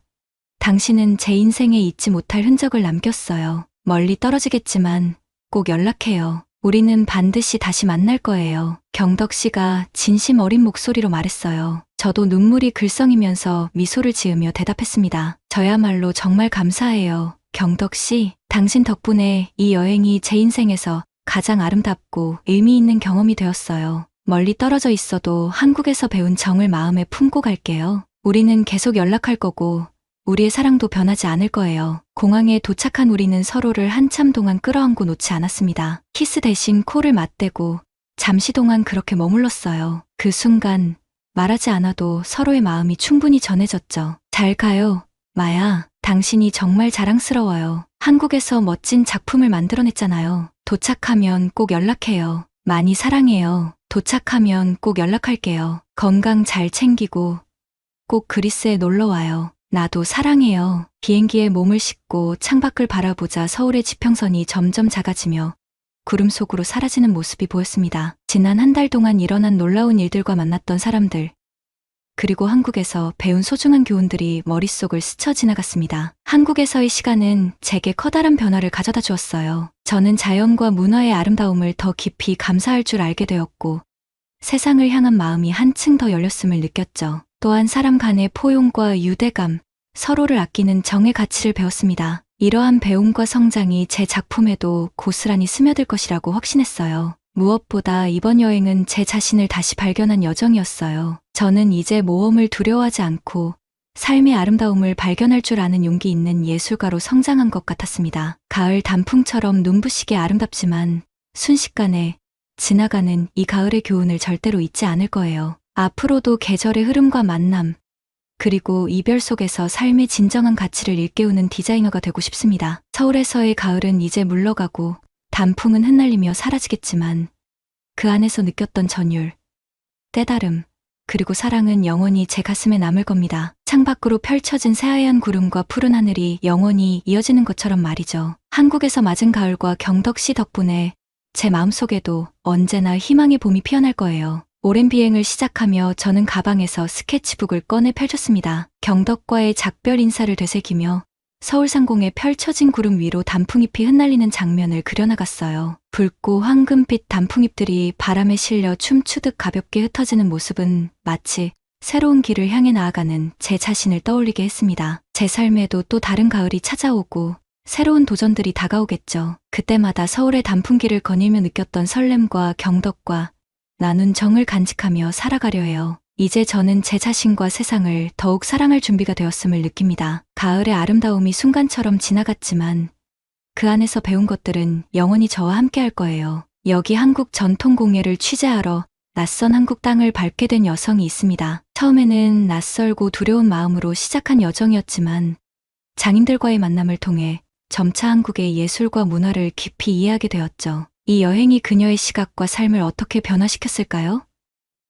Speaker 2: 당신은 제 인생에 잊지 못할 흔적을 남겼어요. 멀리 떨어지겠지만 꼭 연락해요. 우리는 반드시 다시 만날 거예요. 경덕 씨가 진심 어린 목소리로 말했어요. 저도 눈물이 글썽이면서 미소를 지으며 대답했습니다. 저야말로 정말 감사해요. 경덕 씨, 당신 덕분에 이 여행이 제 인생에서 가장 아름답고 의미 있는 경험이 되었어요. 멀리 떨어져 있어도 한국에서 배운 정을 마음에 품고 갈게요. 우리는 계속 연락할 거고 우리의 사랑도 변하지 않을 거예요. 공항에 도착한 우리는 서로를 한참 동안 끌어안고 놓지 않았습니다. 키스 대신 코를 맞대고 잠시 동안 그렇게 머물렀어요. 그 순간 말하지 않아도 서로의 마음이 충분히 전해졌죠. 잘 가요, 마야. 당신이 정말 자랑스러워요. 한국에서 멋진 작품을 만들어냈잖아요. 도착하면 꼭 연락해요. 많이 사랑해요. 도착하면 꼭 연락할게요. 건강 잘 챙기고 꼭 그리스에 놀러와요. 나도 사랑해요. 비행기에 몸을 싣고 창밖을 바라보자 서울의 지평선이 점점 작아지며 구름 속으로 사라지는 모습이 보였습니다. 지난 한 달 동안 일어난 놀라운 일들과 만났던 사람들, 그리고 한국에서 배운 소중한 교훈들이 머릿속을 스쳐 지나갔습니다. 한국에서의 시간은 제게 커다란 변화를 가져다 주었어요. 저는 자연과 문화의 아름다움을 더 깊이 감사할 줄 알게 되었고, 세상을 향한 마음이 한층 더 열렸음을 느꼈죠. 또한 사람 간의 포용과 유대감, 서로를 아끼는 정의 가치를 배웠습니다. 이러한 배움과 성장이 제 작품에도 고스란히 스며들 것이라고 확신했어요. 무엇보다 이번 여행은 제 자신을 다시 발견한 여정이었어요. 저는 이제 모험을 두려워하지 않고 삶의 아름다움을 발견할 줄 아는 용기 있는 예술가로 성장한 것 같았습니다. 가을 단풍처럼 눈부시게 아름답지만 순식간에 지나가는 이 가을의 교훈을 절대로 잊지 않을 거예요. 앞으로도 계절의 흐름과 만남, 그리고 이별 속에서 삶의 진정한 가치를 일깨우는 디자이너가 되고 싶습니다. 서울에서의 가을은 이제 물러가고 단풍은 흩날리며 사라지겠지만 그 안에서 느꼈던 전율, 때다름, 그리고 사랑은 영원히 제 가슴에 남을 겁니다. 창밖으로 펼쳐진 새하얀 구름과 푸른 하늘이 영원히 이어지는 것처럼 말이죠. 한국에서 맞은 가을과 경덕 씨 덕분에 제 마음속에도 언제나 희망의 봄이 피어날 거예요. 오랜 비행을 시작하며 저는 가방에서 스케치북을 꺼내 펼쳤습니다. 경덕과의 작별 인사를 되새기며 서울 상공에 펼쳐진 구름 위로 단풍잎이 흩날리는 장면을 그려나갔어요. 붉고 황금빛 단풍잎들이 바람에 실려 춤추듯 가볍게 흩어지는 모습은 마치 새로운 길을 향해 나아가는 제 자신을 떠올리게 했습니다. 제 삶에도 또 다른 가을이 찾아오고 새로운 도전들이 다가오겠죠. 그때마다 서울의 단풍길을 거닐며 느꼈던 설렘과 경덕과 나눈 정을 간직하며 살아가려 해요. 이제 저는 제 자신과 세상을 더욱 사랑할 준비가 되었음을 느낍니다. 가을의 아름다움이 순간처럼 지나갔지만 그 안에서 배운 것들은 영원히 저와 함께 할 거예요. 여기 한국 전통 공예를 취재하러 낯선 한국 땅을 밟게 된 여성이 있습니다. 처음에는 낯설고 두려운 마음으로 시작한 여정이었지만 장인들과의 만남을 통해 점차 한국의 예술과 문화를 깊이 이해하게 되었죠. 이 여행이 그녀의 시각과 삶을 어떻게 변화시켰을까요?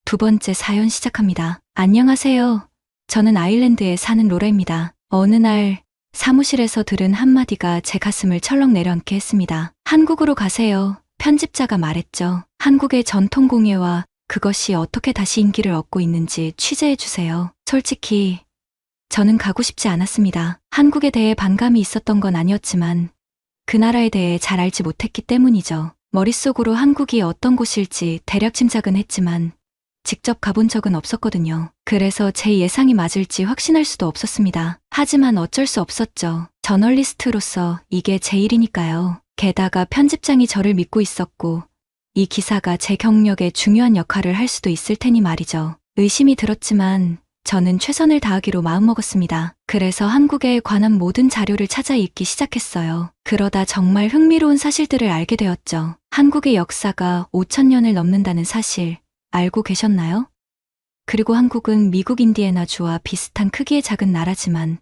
Speaker 2: 두 번째 사연 시작합니다. 안녕하세요. 저는 아일랜드에 사는 로라입니다. 어느 날 사무실에서 들은 한마디가 제 가슴을 철렁 내려앉게 했습니다. 한국으로 가세요. 편집자가 말했죠. 한국의 전통 공예와 그것이 어떻게 다시 인기를 얻고 있는지 취재해주세요. 솔직히 저는 가고 싶지 않았습니다. 한국에 대해 반감이 있었던 건 아니었지만 그 나라에 대해 잘 알지 못했기 때문이죠. 머릿속으로 한국이 어떤 곳일지 대략 짐작은 했지만 직접 가본 적은 없었거든요. 그래서 제 예상이 맞을지 확신할 수도 없었습니다. 하지만 어쩔 수 없었죠. 저널리스트로서 이게 제 일이니까요. 게다가 편집장이 저를 믿고 있었고 이 기사가 제 경력에 중요한 역할을 할 수도 있을 테니 말이죠. 의심이 들었지만 저는 최선을 다하기로 마음먹었습니다. 그래서 한국에 관한 모든 자료를 찾아 읽기 시작했어요. 그러다 정말 흥미로운 사실들을 알게 되었죠. 한국의 역사가 5,000년을 넘는다는 사실 알고 계셨나요? 그리고 한국은 미국 인디애나주와 비슷한 크기의 작은 나라지만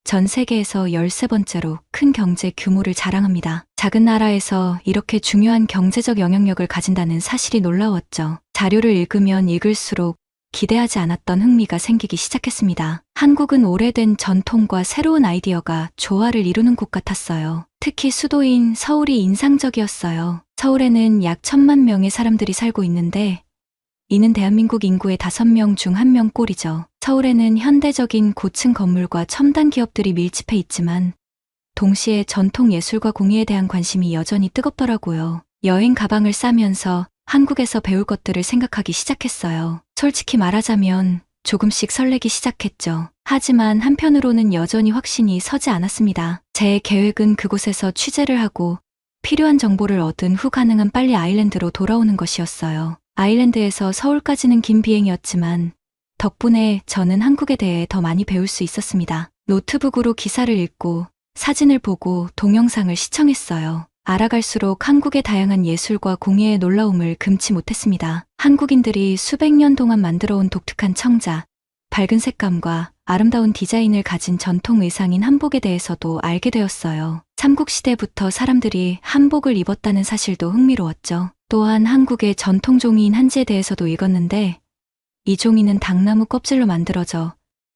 Speaker 2: 전 세계에서 13번째로 큰 경제 규모를 자랑합니다. 작은 나라에서 이렇게 중요한 경제적 영향력을 가진다는 사실이 놀라웠죠. 자료를 읽으면 읽을수록 기대하지 않았던 흥미가 생기기 시작했습니다. 한국은 오래된 전통과 새로운 아이디어가 조화를 이루는 곳 같았어요. 특히 수도인 서울이 인상적이었어요. 서울에는 약 1,000만 명의 사람들이 살고 있는데 이는 대한민국 인구의 5명 중 1명 꼴이죠. 서울에는 현대적인 고층 건물과 첨단 기업들이 밀집해 있지만 동시에 전통 예술과 공예에 대한 관심이 여전히 뜨겁더라고요. 여행 가방을 싸면서 한국에서 배울 것들을 생각하기 시작했어요. 솔직히 말하자면 조금씩 설레기 시작했죠. 하지만 한편으로는 여전히 확신이 서지 않았습니다. 제 계획은 그곳에서 취재를 하고 필요한 정보를 얻은 후 가능한 빨리 아일랜드로 돌아오는 것이었어요. 아일랜드에서 서울까지는 긴 비행이었지만 덕분에 저는 한국에 대해 더 많이 배울 수 있었습니다. 노트북으로 기사를 읽고 사진을 보고 동영상을 시청했어요. 알아갈수록 한국의 다양한 예술과 공예의 놀라움을 금치 못했습니다. 한국인들이 수백 년 동안 만들어온 독특한 청자, 밝은 색감과 아름다운 디자인을 가진 전통 의상인 한복에 대해서도 알게 되었어요. 삼국시대부터 사람들이 한복을 입었다는 사실도 흥미로웠죠. 또한 한국의 전통 종이인 한지에 대해서도 읽었는데 이 종이는 당나무 껍질로 만들어져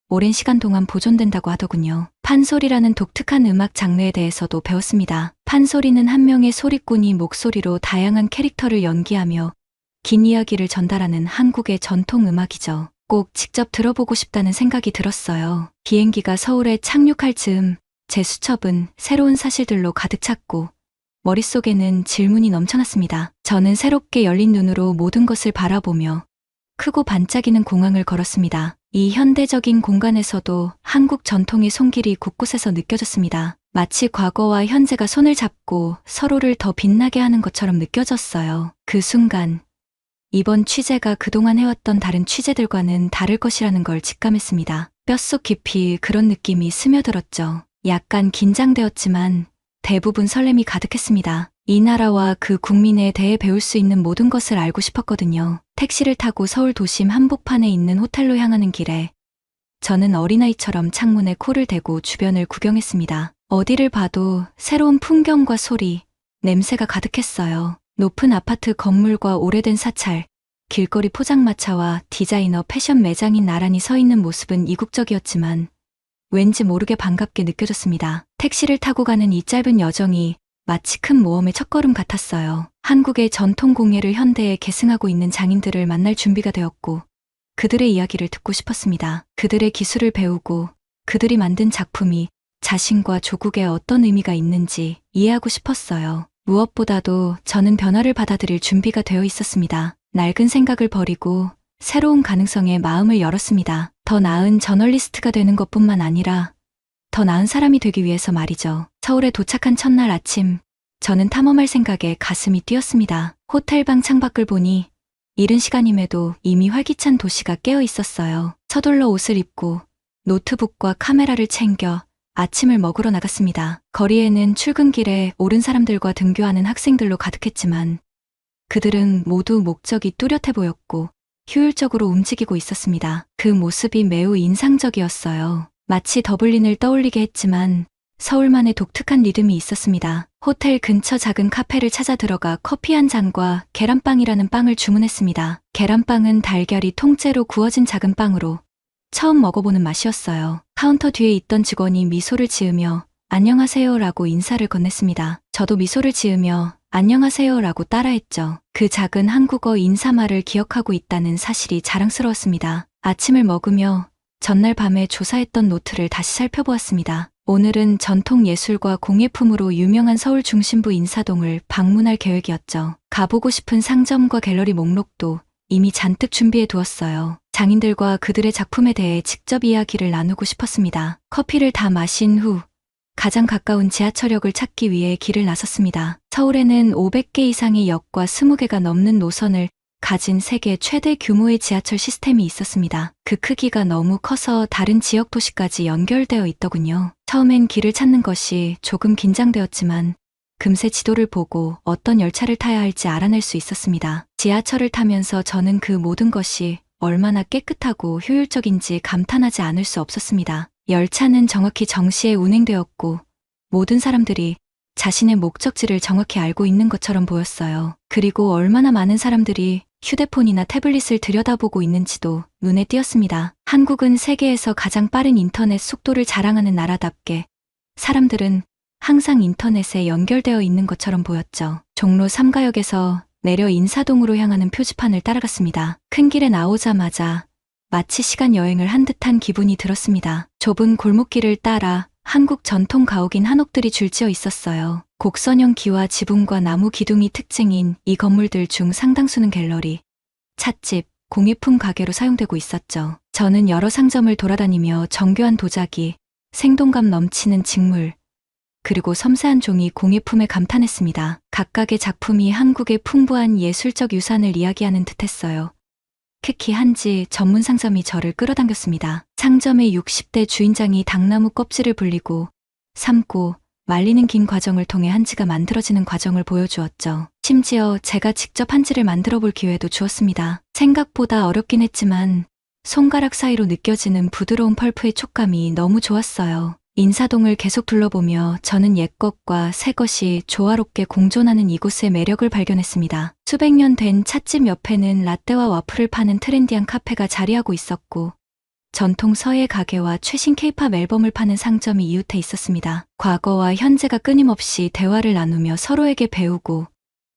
Speaker 2: 오랜 시간 동안 보존된다고 하더군요. 판소리라는 독특한 음악 장르에 대해서도 배웠습니다. 판소리는 한 명의 소리꾼이 목소리로 다양한 캐릭터를 연기하며 긴 이야기를 전달하는 한국의 전통 음악이죠. 꼭 직접 들어보고 싶다는 생각이 들었어요. 비행기가 서울에 착륙할 즈음 제 수첩은 새로운 사실들로 가득 찼고 머릿속에는 질문이 넘쳐났습니다. 저는 새롭게 열린 눈으로 모든 것을 바라보며 크고 반짝이는 공항을 걸었습니다. 이 현대적인 공간에서도 한국 전통의 손길이 곳곳에서 느껴졌습니다. 마치 과거와 현재가 손을 잡고 서로를 더 빛나게 하는 것처럼 느껴졌어요. 그 순간 이번 취재가 그동안 해왔던 다른 취재들과는 다를 것이라는 걸 직감했습니다. 뼛속 깊이 그런 느낌이 스며들었죠. 약간 긴장되었지만 대부분 설렘이 가득했습니다. 이 나라와 그 국민에 대해 배울 수 있는 모든 것을 알고 싶었거든요. 택시를 타고 서울 도심 한복판에 있는 호텔로 향하는 길에 저는 어린아이처럼 창문에 코를 대고 주변을 구경했습니다. 어디를 봐도 새로운 풍경과 소리, 냄새가 가득했어요. 높은 아파트 건물과 오래된 사찰, 길거리 포장마차와 디자이너 패션 매장이 나란히 서 있는 모습은 이국적이었지만 왠지 모르게 반갑게 느껴졌습니다. 택시를 타고 가는 이 짧은 여정이 마치 큰 모험의 첫걸음 같았어요. 한국의 전통 공예를 현대에 계승하고 있는 장인들을 만날 준비가 되었고 그들의 이야기를 듣고 싶었습니다. 그들의 기술을 배우고 그들이 만든 작품이 자신과 조국에 어떤 의미가 있는지 이해하고 싶었어요. 무엇보다도 저는 변화를 받아들일 준비가 되어 있었습니다. 낡은 생각을 버리고 새로운 가능성에 마음을 열었습니다. 더 나은 저널리스트가 되는 것뿐만 아니라 더 나은 사람이 되기 위해서 말이죠. 서울에 도착한 첫날 아침, 저는 탐험할 생각에 가슴이 뛰었습니다. 호텔방 창밖을 보니 이른 시간임에도 이미 활기찬 도시가 깨어 있었어요. 서둘러 옷을 입고 노트북과 카메라를 챙겨 아침을 먹으러 나갔습니다. 거리에는 출근길에 오른 사람들과 등교하는 학생들로 가득했지만 그들은 모두 목적이 뚜렷해 보였고 효율적으로 움직이고 있었습니다. 그 모습이 매우 인상적이었어요. 마치 더블린을 떠올리게 했지만 서울만의 독특한 리듬이 있었습니다. 호텔 근처 작은 카페를 찾아 들어가 커피 한 잔과 계란빵이라는 빵을 주문했습니다. 계란빵은 달걀이 통째로 구워진 작은 빵으로 처음 먹어보는 맛이었어요. 카운터 뒤에 있던 직원이 미소를 지으며 안녕하세요라고 인사를 건넸습니다. 저도 미소를 지으며 안녕하세요라고 따라했죠. 그 작은 한국어 인사말을 기억하고 있다는 사실이 자랑스러웠습니다. 아침을 먹으며 전날 밤에 조사했던 노트를 다시 살펴보았습니다. 오늘은 전통 예술과 공예품으로 유명한 서울 중심부 인사동을 방문할 계획이었죠. 가보고 싶은 상점과 갤러리 목록도 이미 잔뜩 준비해 두었어요. 장인들과 그들의 작품에 대해 직접 이야기를 나누고 싶었습니다. 커피를 다 마신 후 가장 가까운 지하철역을 찾기 위해 길을 나섰습니다. 서울에는 500개 이상의 역과 20개가 넘는 노선을 가진 세계 최대 규모의 지하철 시스템이 있었습니다. 그 크기가 너무 커서 다른 지역 도시까지 연결되어 있더군요. 처음엔 길을 찾는 것이 조금 긴장되었지만 금세 지도를 보고 어떤 열차를 타야 할지 알아낼 수 있었습니다. 지하철을 타면서 저는 그 모든 것이 얼마나 깨끗하고 효율적인지 감탄하지 않을 수 없었습니다. 열차는 정확히 정시에 운행되었고 모든 사람들이 자신의 목적지를 정확히 알고 있는 것처럼 보였어요. 그리고 얼마나 많은 사람들이 휴대폰이나 태블릿을 들여다보고 있는지도 눈에 띄었습니다. 한국은 세계에서 가장 빠른 인터넷 속도를 자랑하는 나라답게 사람들은 항상 인터넷에 연결되어 있는 것처럼 보였죠. 종로 3가역에서 내려 인사동으로 향하는 표지판을 따라갔습니다. 큰 길에 나오자마자 마치 시간 여행을 한 듯한 기분이 들었습니다. 좁은 골목길을 따라 한국 전통 가옥인 한옥들이 줄지어 있었어요. 곡선형 기와 지붕과 나무 기둥이 특징인 이 건물들 중 상당수는 갤러리, 찻집, 공예품 가게로 사용되고 있었죠. 저는 여러 상점을 돌아다니며 정교한 도자기, 생동감 넘치는 직물, 그리고 섬세한 종이 공예품에 감탄했습니다. 각각의 작품이 한국의 풍부한 예술적 유산을 이야기하는 듯했어요. 특히 한지 전문 상점이 저를 끌어당겼습니다. 상점의 60대 주인장이 당나무 껍질을 불리고 삶고 말리는 긴 과정을 통해 한지가 만들어지는 과정을 보여주었죠. 심지어 제가 직접 한지를 만들어 볼 기회도 주었습니다. 생각보다 어렵긴 했지만 손가락 사이로 느껴지는 부드러운 펄프의 촉감이 너무 좋았어요. 인사동을 계속 둘러보며 저는 옛것과 새것이 조화롭게 공존하는 이곳의 매력을 발견했습니다. 수백 년 된 찻집 옆에는 라떼와 와플을 파는 트렌디한 카페가 자리하고 있었고 전통 서예 가게와 최신 케이팝 앨범을 파는 상점이 이웃해 있었습니다. 과거와 현재가 끊임없이 대화를 나누며 서로에게 배우고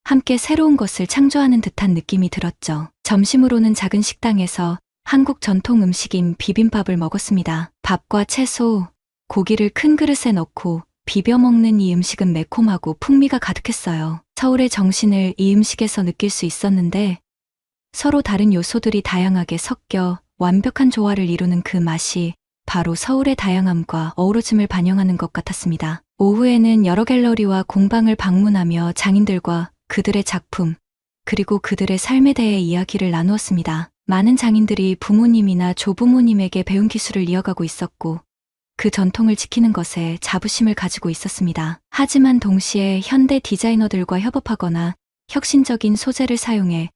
Speaker 2: 함께 새로운 것을 창조하는 듯한 느낌이 들었죠. 점심으로는 작은 식당에서 한국 전통 음식인 비빔밥을 먹었습니다. 밥과 채소, 고기를 큰 그릇에 넣고 비벼 먹는 이 음식은 매콤하고 풍미가 가득했어요. 서울의 정신을 이 음식에서 느낄 수 있었는데 서로 다른 요소들이 다양하게 섞여 완벽한 조화를 이루는 그 맛이 바로 서울의 다양함과 어우러짐을 반영하는 것 같았습니다. 오후에는 여러 갤러리와 공방을 방문하며 장인들과 그들의 작품, 그리고 그들의 삶에 대해 이야기를 나누었습니다. 많은 장인들이 부모님이나 조부모님에게 배운 기술을 이어가고 있었고 그 전통을 지키는 것에 자부심을 가지고 있었습니다. 하지만 동시에 현대 디자이너들과 협업하거나 혁신적인 소재를 사용해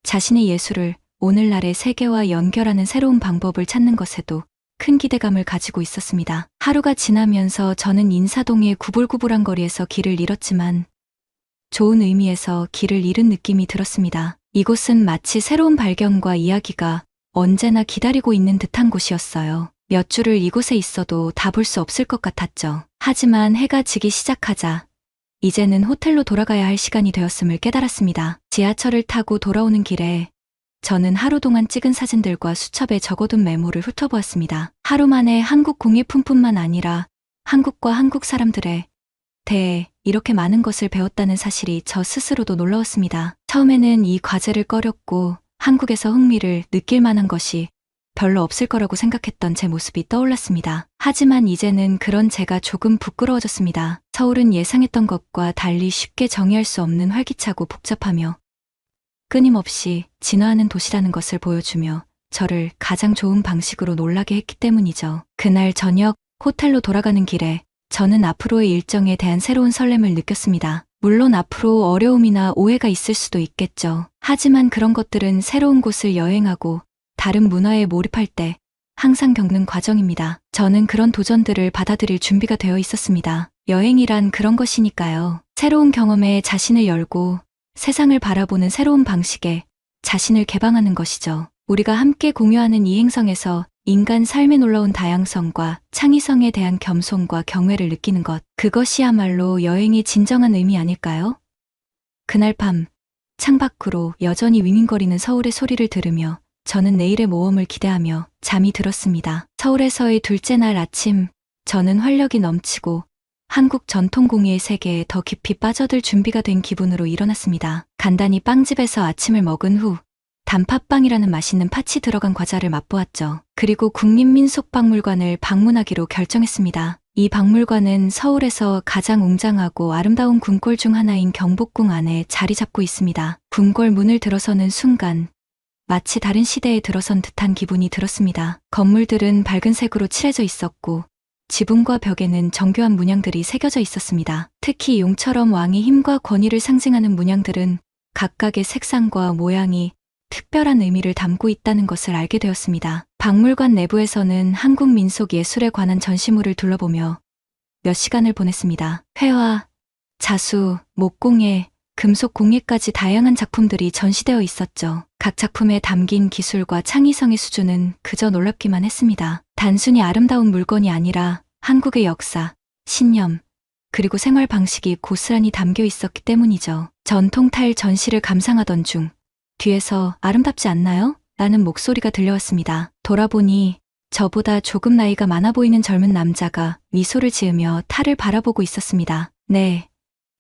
Speaker 2: 자신의 예술을 오늘날의 세계와 연결하는 새로운 방법을 찾는 것에도 큰 기대감을 가지고 있었습니다. 하루가 지나면서 저는 인사동의 구불구불한 거리에서 길을 잃었지만 좋은 의미에서 길을 잃은 느낌이 들었습니다. 이곳은 마치 새로운 발견과 이야기가 언제나 기다리고 있는 듯한 곳이었어요. 몇 주를 이곳에 있어도 다 볼 수 없을 것 같았죠. 하지만 해가 지기 시작하자 이제는 호텔로 돌아가야 할 시간이 되었음을 깨달았습니다. 지하철을 타고 돌아오는 길에 저는 하루 동안 찍은 사진들과 수첩에 적어둔 메모를 훑어보았습니다. 하루 만에 한국 공예품뿐만 아니라 한국과 한국 사람들에 대해 이렇게 많은 것을 배웠다는 사실이 저 스스로도 놀라웠습니다. 처음에는 이 과제를 꺼렸고 한국에서 흥미를 느낄 만한 것이 별로 없을 거라고 생각했던 제 모습이 떠올랐습니다. 하지만 이제는 그런 제가 조금 부끄러워졌습니다. 서울은 예상했던 것과 달리 쉽게 정의할 수 없는 활기차고 복잡하며 끊임없이 진화하는 도시라는 것을 보여주며 저를 가장 좋은 방식으로 놀라게 했기 때문이죠. 그날 저녁 호텔로 돌아가는 길에 저는 앞으로의 일정에 대한 새로운 설렘을 느꼈습니다. 물론 앞으로 어려움이나 오해가 있을 수도 있겠죠. 하지만 그런 것들은 새로운 곳을 여행하고 다른 문화에 몰입할 때 항상 겪는 과정입니다. 저는 그런 도전들을 받아들일 준비가 되어 있었습니다. 여행이란 그런 것이니까요. 새로운 경험에 자신을 열고 세상을 바라보는 새로운 방식에 자신을 개방하는 것이죠. 우리가 함께 공유하는 이 행성에서 인간 삶의 놀라운 다양성과 창의성에 대한 겸손과 경외를 느끼는 것, 그것이야말로 여행의 진정한 의미 아닐까요? 그날 밤, 창밖으로 여전히 윙윙거리는 서울의 소리를 들으며 저는 내일의 모험을 기대하며 잠이 들었습니다. 서울에서의 둘째 날 아침, 저는 활력이 넘치고 한국 전통공예의 세계에 더 깊이 빠져들 준비가 된 기분으로 일어났습니다. 간단히 빵집에서 아침을 먹은 후 단팥빵이라는 맛있는 팥이 들어간 과자를 맛보았죠. 그리고 국립민속박물관을 방문하기로 결정했습니다. 이 박물관은 서울에서 가장 웅장하고 아름다운 궁궐 중 하나인 경복궁 안에 자리 잡고 있습니다. 궁궐 문을 들어서는 순간 마치 다른 시대에 들어선 듯한 기분이 들었습니다. 건물들은 밝은 색으로 칠해져 있었고 지붕과 벽에는 정교한 문양들이 새겨져 있었습니다. 특히 용처럼 왕의 힘과 권위를 상징하는 문양들은 각각의 색상과 모양이 특별한 의미를 담고 있다는 것을 알게 되었습니다. 박물관 내부에서는 한국 민속 예술에 관한 전시물을 둘러보며 몇 시간을 보냈습니다. 회화, 자수, 목공예, 금속 공예까지 다양한 작품들이 전시되어 있었죠. 각 작품에 담긴 기술과 창의성의 수준은 그저 놀랍기만 했습니다. 단순히 아름다운 물건이 아니라 한국의 역사, 신념, 그리고 생활 방식이 고스란히 담겨 있었기 때문이죠. 전통 타일 전시를 감상하던 중 뒤에서 아름답지 않나요? 라는 목소리가 들려왔습니다. 돌아보니 저보다 조금 나이가 많아 보이는 젊은 남자가 미소를 지으며 탈을 바라보고 있었습니다. 네,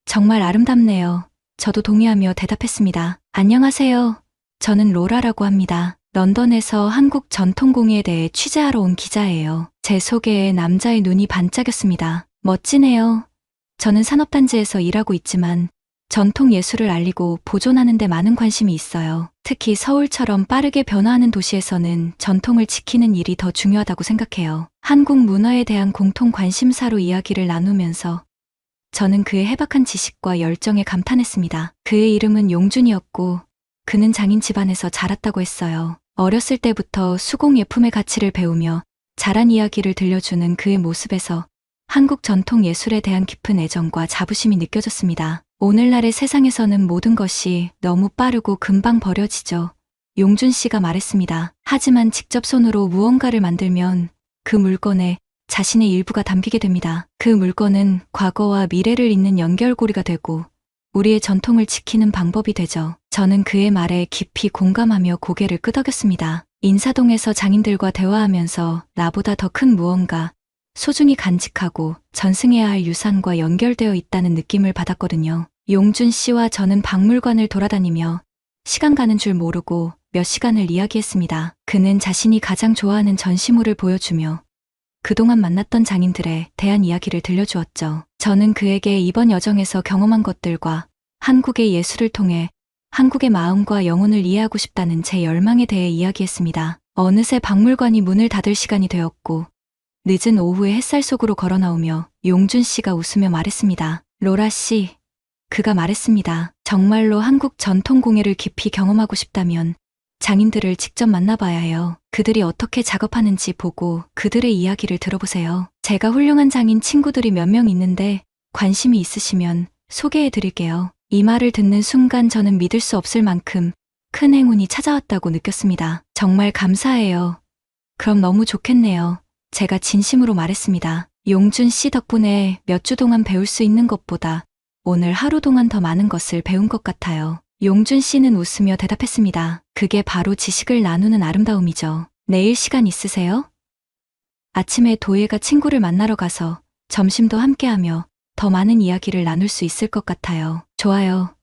Speaker 2: 정말 아름답네요. 저도 동의하며 대답했습니다. 안녕하세요. 저는 로라라고 합니다. 런던에서 한국 전통공예에 대해 취재하러 온 기자예요. 제 소개에 남자의 눈이 반짝였습니다. 멋지네요. 저는 산업단지에서 일하고 있지만 전통 예술을 알리고 보존하는 데 많은 관심이 있어요. 특히 서울처럼 빠르게 변화하는 도시에서는 전통을 지키는 일이 더 중요하다고 생각해요. 한국 문화에 대한 공통 관심사로 이야기를 나누면서 저는 그의 해박한 지식과 열정에 감탄했습니다. 그의 이름은 용준이었고 그는 장인 집안에서 자랐다고 했어요. 어렸을 때부터 수공예품의 가치를 배우며 자란 이야기를 들려주는 그의 모습에서 한국 전통 예술에 대한 깊은 애정과 자부심이 느껴졌습니다. 오늘날의 세상에서는 모든 것이 너무 빠르고 금방 버려지죠. 용준 씨가 말했습니다. 하지만 직접 손으로 무언가를 만들면 그 물건에 자신의 일부가 담기게 됩니다. 그 물건은 과거와 미래를 잇는 연결고리가 되고 우리의 전통을 지키는 방법이 되죠. 저는 그의 말에 깊이 공감하며 고개를 끄덕였습니다. 인사동에서 장인들과 대화하면서 나보다 더 큰 무언가, 소중히 간직하고 전승해야 할 유산과 연결되어 있다는 느낌을 받았거든요. 용준 씨와 저는 박물관을 돌아다니며 시간 가는 줄 모르고 몇 시간을 이야기했습니다. 그는 자신이 가장 좋아하는 전시물을 보여주며 그동안 만났던 장인들에 대한 이야기를 들려주었죠. 저는 그에게 이번 여정에서 경험한 것들과 한국의 예술을 통해 한국의 마음과 영혼을 이해하고 싶다는 제 열망에 대해 이야기했습니다. 어느새 박물관이 문을 닫을 시간이 되었고 늦은 오후에 햇살 속으로 걸어 나오며 용준 씨가 웃으며 말했습니다. 로라 씨, 그가 말했습니다. 정말로 한국 전통공예를 깊이 경험하고 싶다면 장인들을 직접 만나봐야 해요. 그들이 어떻게 작업하는지 보고 그들의 이야기를 들어보세요. 제가 훌륭한 장인 친구들이 몇 명 있는데 관심이 있으시면 소개해드릴게요. 이 말을 듣는 순간 저는 믿을 수 없을 만큼 큰 행운이 찾아왔다고 느꼈습니다. 정말 감사해요. 그럼 너무 좋겠네요. 제가 진심으로 말했습니다. 용준 씨 덕분에 몇 주 동안 배울 수 있는 것보다 오늘 하루 동안 더 많은 것을 배운 것 같아요. 용준 씨는 웃으며 대답했습니다. 그게 바로 지식을 나누는 아름다움이죠. 내일 시간 있으세요? 아침에 도예가 친구를 만나러 가서 점심도 함께하며 더 많은 이야기를 나눌 수 있을 것 같아요. 좋아요.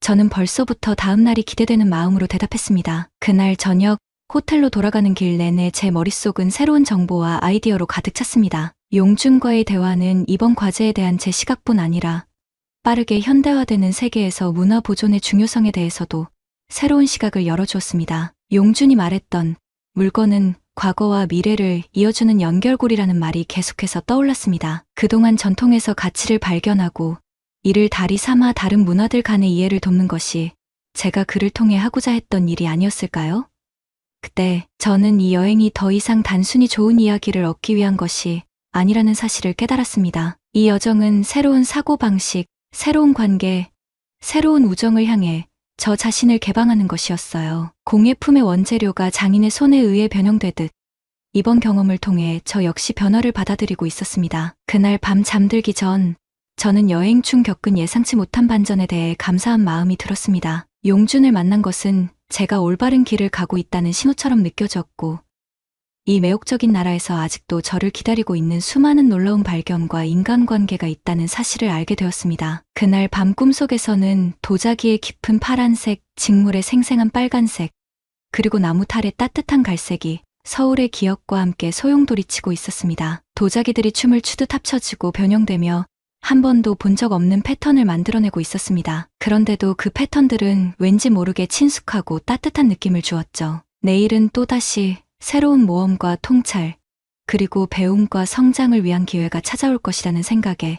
Speaker 2: 저는 벌써부터 다음 날이 기대되는 마음으로 대답했습니다. 그날 저녁 호텔로 돌아가는 길 내내 제 머릿속은 새로운 정보와 아이디어로 가득 찼습니다. 용준과의 대화는 이번 과제에 대한 제 시각뿐 아니라 빠르게 현대화되는 세계에서 문화 보존의 중요성에 대해서도 새로운 시각을 열어주었습니다. 용준이 말했던 물건은 과거와 미래를 이어주는 연결고리라는 말이 계속해서 떠올랐습니다. 그동안 전통에서 가치를 발견하고 이를 다리 삼아 다른 문화들 간의 이해를 돕는 것이 제가 그를 통해 하고자 했던 일이 아니었을까요? 그때 저는 이 여행이 더 이상 단순히 좋은 이야기를 얻기 위한 것이 아니라는 사실을 깨달았습니다. 이 여정은 새로운 사고방식, 새로운 관계, 새로운 우정을 향해 저 자신을 개방하는 것이었어요. 공예품의 원재료가 장인의 손에 의해 변형되듯 이번 경험을 통해 저 역시 변화를 받아들이고 있었습니다. 그날 밤 잠들기 전 저는 여행 중 겪은 예상치 못한 반전에 대해 감사한 마음이 들었습니다. 용준을 만난 것은 제가 올바른 길을 가고 있다는 신호처럼 느껴졌고 이 매혹적인 나라에서 아직도 저를 기다리고 있는 수많은 놀라운 발견과 인간관계가 있다는 사실을 알게 되었습니다. 그날 밤 꿈속에서는 도자기의 깊은 파란색, 직물의 생생한 빨간색, 그리고 나무탈의 따뜻한 갈색이 서울의 기억과 함께 소용돌이치고 있었습니다. 도자기들이 춤을 추듯 합쳐지고 변형되며 한 번도 본 적 없는 패턴을 만들어내고 있었습니다. 그런데도 그 패턴들은 왠지 모르게 친숙하고 따뜻한 느낌을 주었죠. 내일은 또다시 새로운 모험과 통찰, 그리고 배움과 성장을 위한 기회가 찾아올 것이라는 생각에